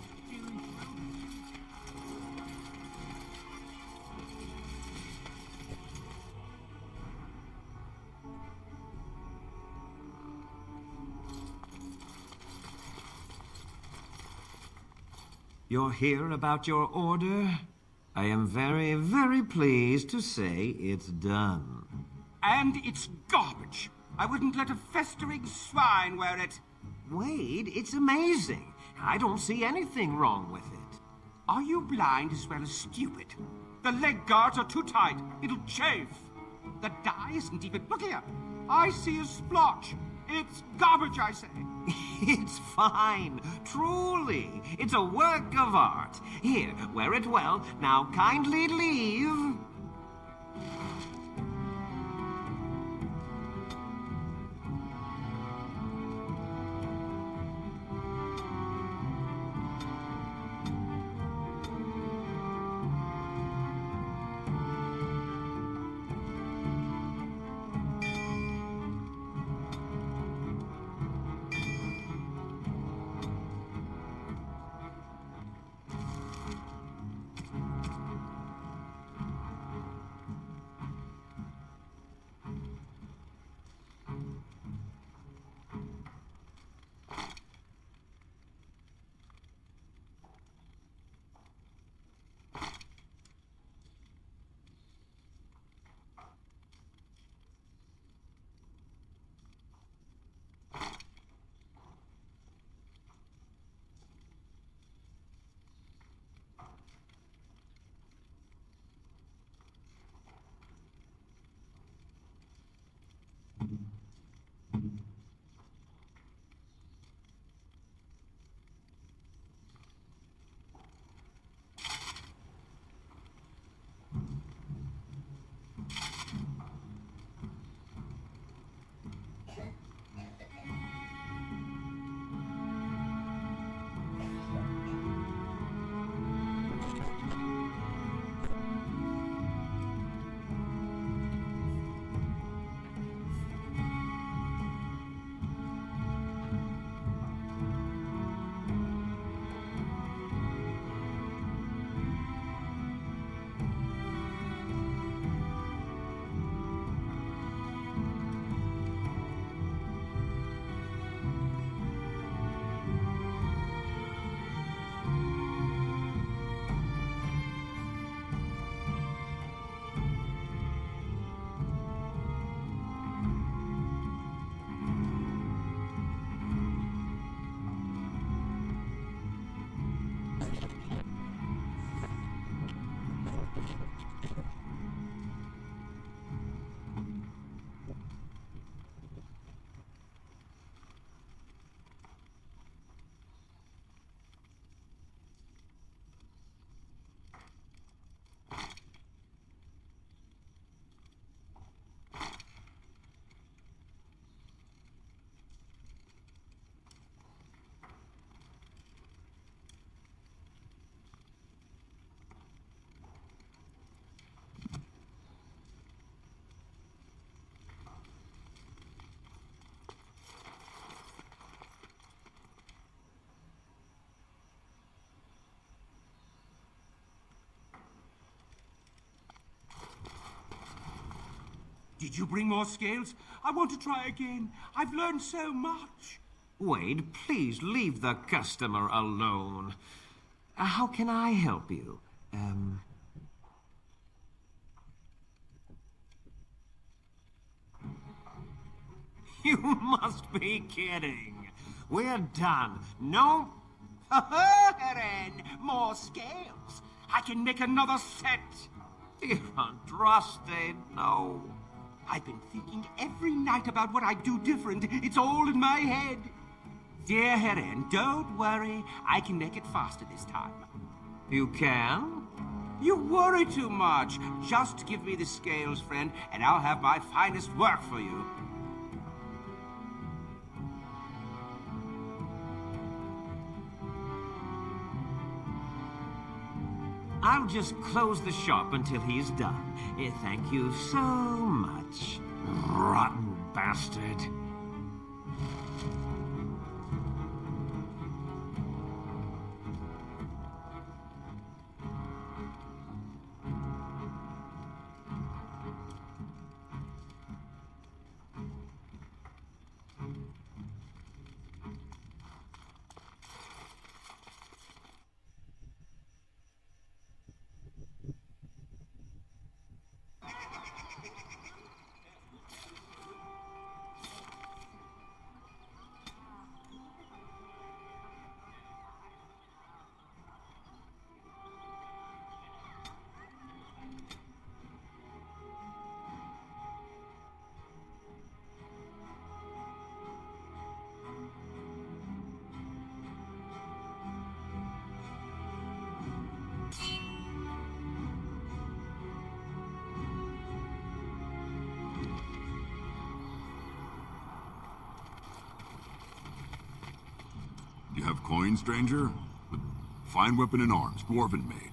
You're here about your order? I am very, very pleased to say it's done. And it's garbage. I wouldn't let a festering swine wear it. Wade, it's amazing. I don't see anything wrong with it. Are you blind as well as stupid? The leg guards are too tight. It'll chafe. The dye isn't even... Look here. I see a splotch. It's garbage, I say. It's fine. Truly. It's a work of art. Here, wear it well. Now kindly leave. Did you bring more scales? I want to try again. I've learned so much. Wade, please leave the customer alone. How can I help you? You must be kidding. We're done. No... Eren, more scales. I can make another set. Dear Andraste, no. I've been thinking every night about what I'd do different. It's all in my head. Dear Eren, don't worry. I can make it faster this time. You can? You worry too much. Just give me the scales, friend, and I'll have my finest work for you. I'll just close the shop until he's done. Thank you so much, rotten bastard. You have coin, stranger? Fine weapon and arms, dwarven made.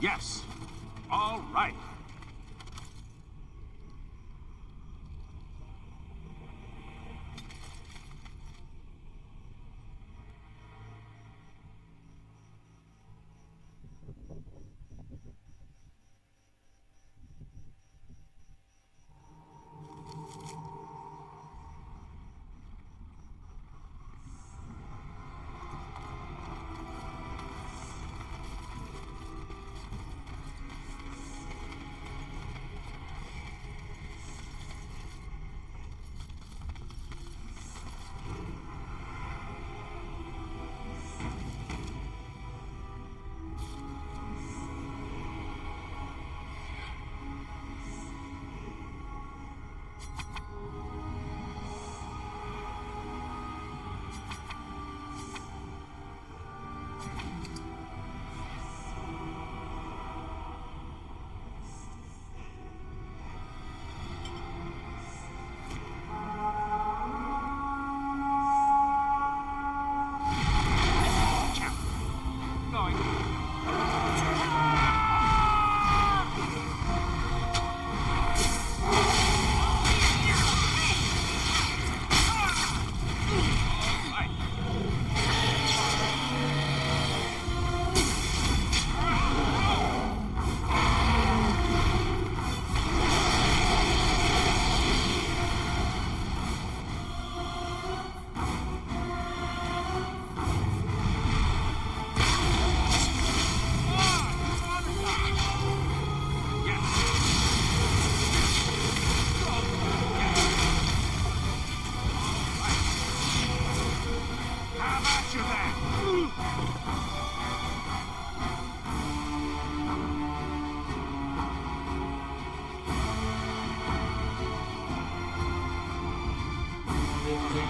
Yes. All right.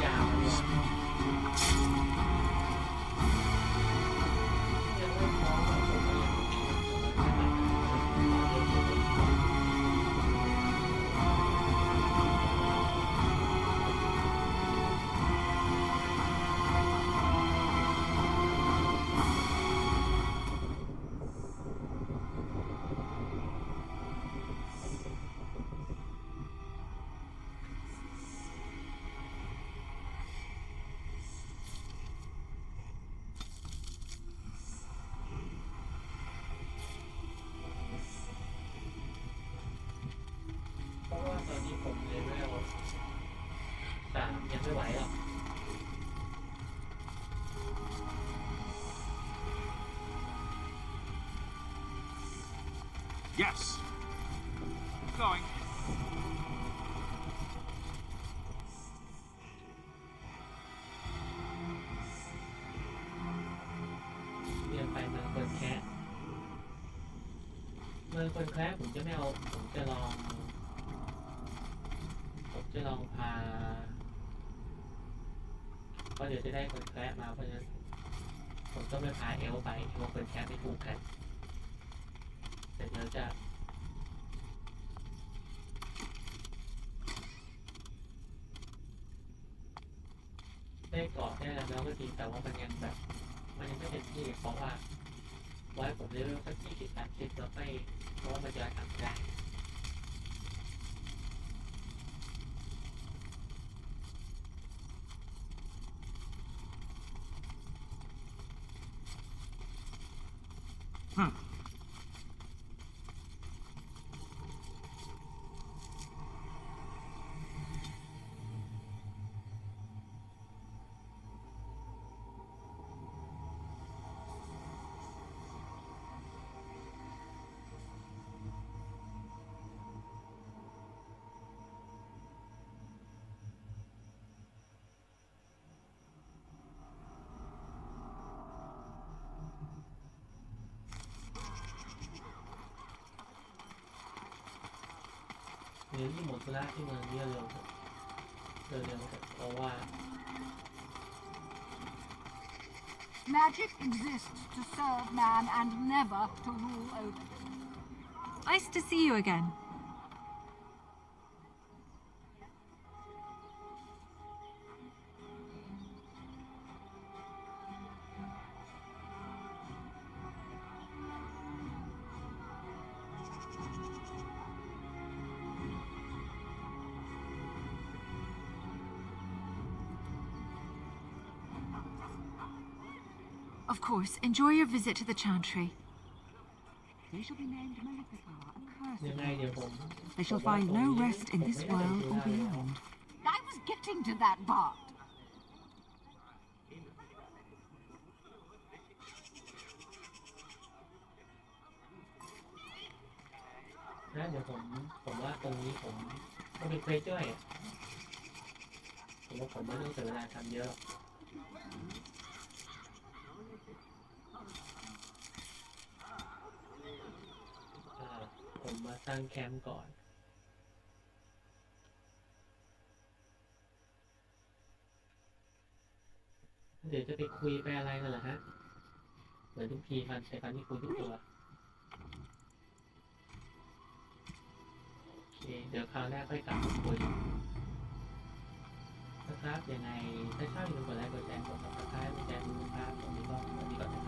ยาวเลยเพราะว่าตอนนี้ผมเลเวล3ยังไม่ไหวหรอก Yes. Going. เรียนไปเมืองคนแคะเมืองคนแคะผมจะไม่เอาผมจะลองพาเพราะเดี๋ยวจะได้คนแคะมาเพราะฉะนั้นผมต้องไปพาเอลไปเอลคนแคะไม่ถูกกันแต่เดี๋ยวจะได้เกาะได้แล้วก็จริงแต่ว่ามันยังแบบมันยังไม่เต็มที่เพราะว่าไว้ผมเลเวลสัก20-30แล้วไม่เพราะว่ามันจะทำได้เดี๋ยวที่หมดธุระที่เมืองนี้เร็วเพราะว่า Magic exists to serve man and never to rule over him. Nice to see you again. Of course, enjoy your visit to the chantry. They shall be named Maleficar, accursed. ยังไงเดี๋ยวผม They shall find no rest in this world or beyond. I was getting to that part. นะเดี๋ยวผมว่าตรงนี้ผมต้องมีเควสด้วยผมว่าผมไม่ต้องเสียเวลาทำเยอะผมมาสร้างแคมป์ก่อนเดี๋ยวจะไปคุยไปอะไรนั่นแหละฮะเหมือนทุกทีมันใช้การที่คุยทุกตัวโอเคเดี๋ยวคราวหน้าค่อยกลับมาคุยนะครับยังไงถ้าชอบอย่าลืมกดไลค์กดแชร์กด Subscribe กดแชร์ดูนะครับตรงนี้ก็สวัสดีก่อนนะครับ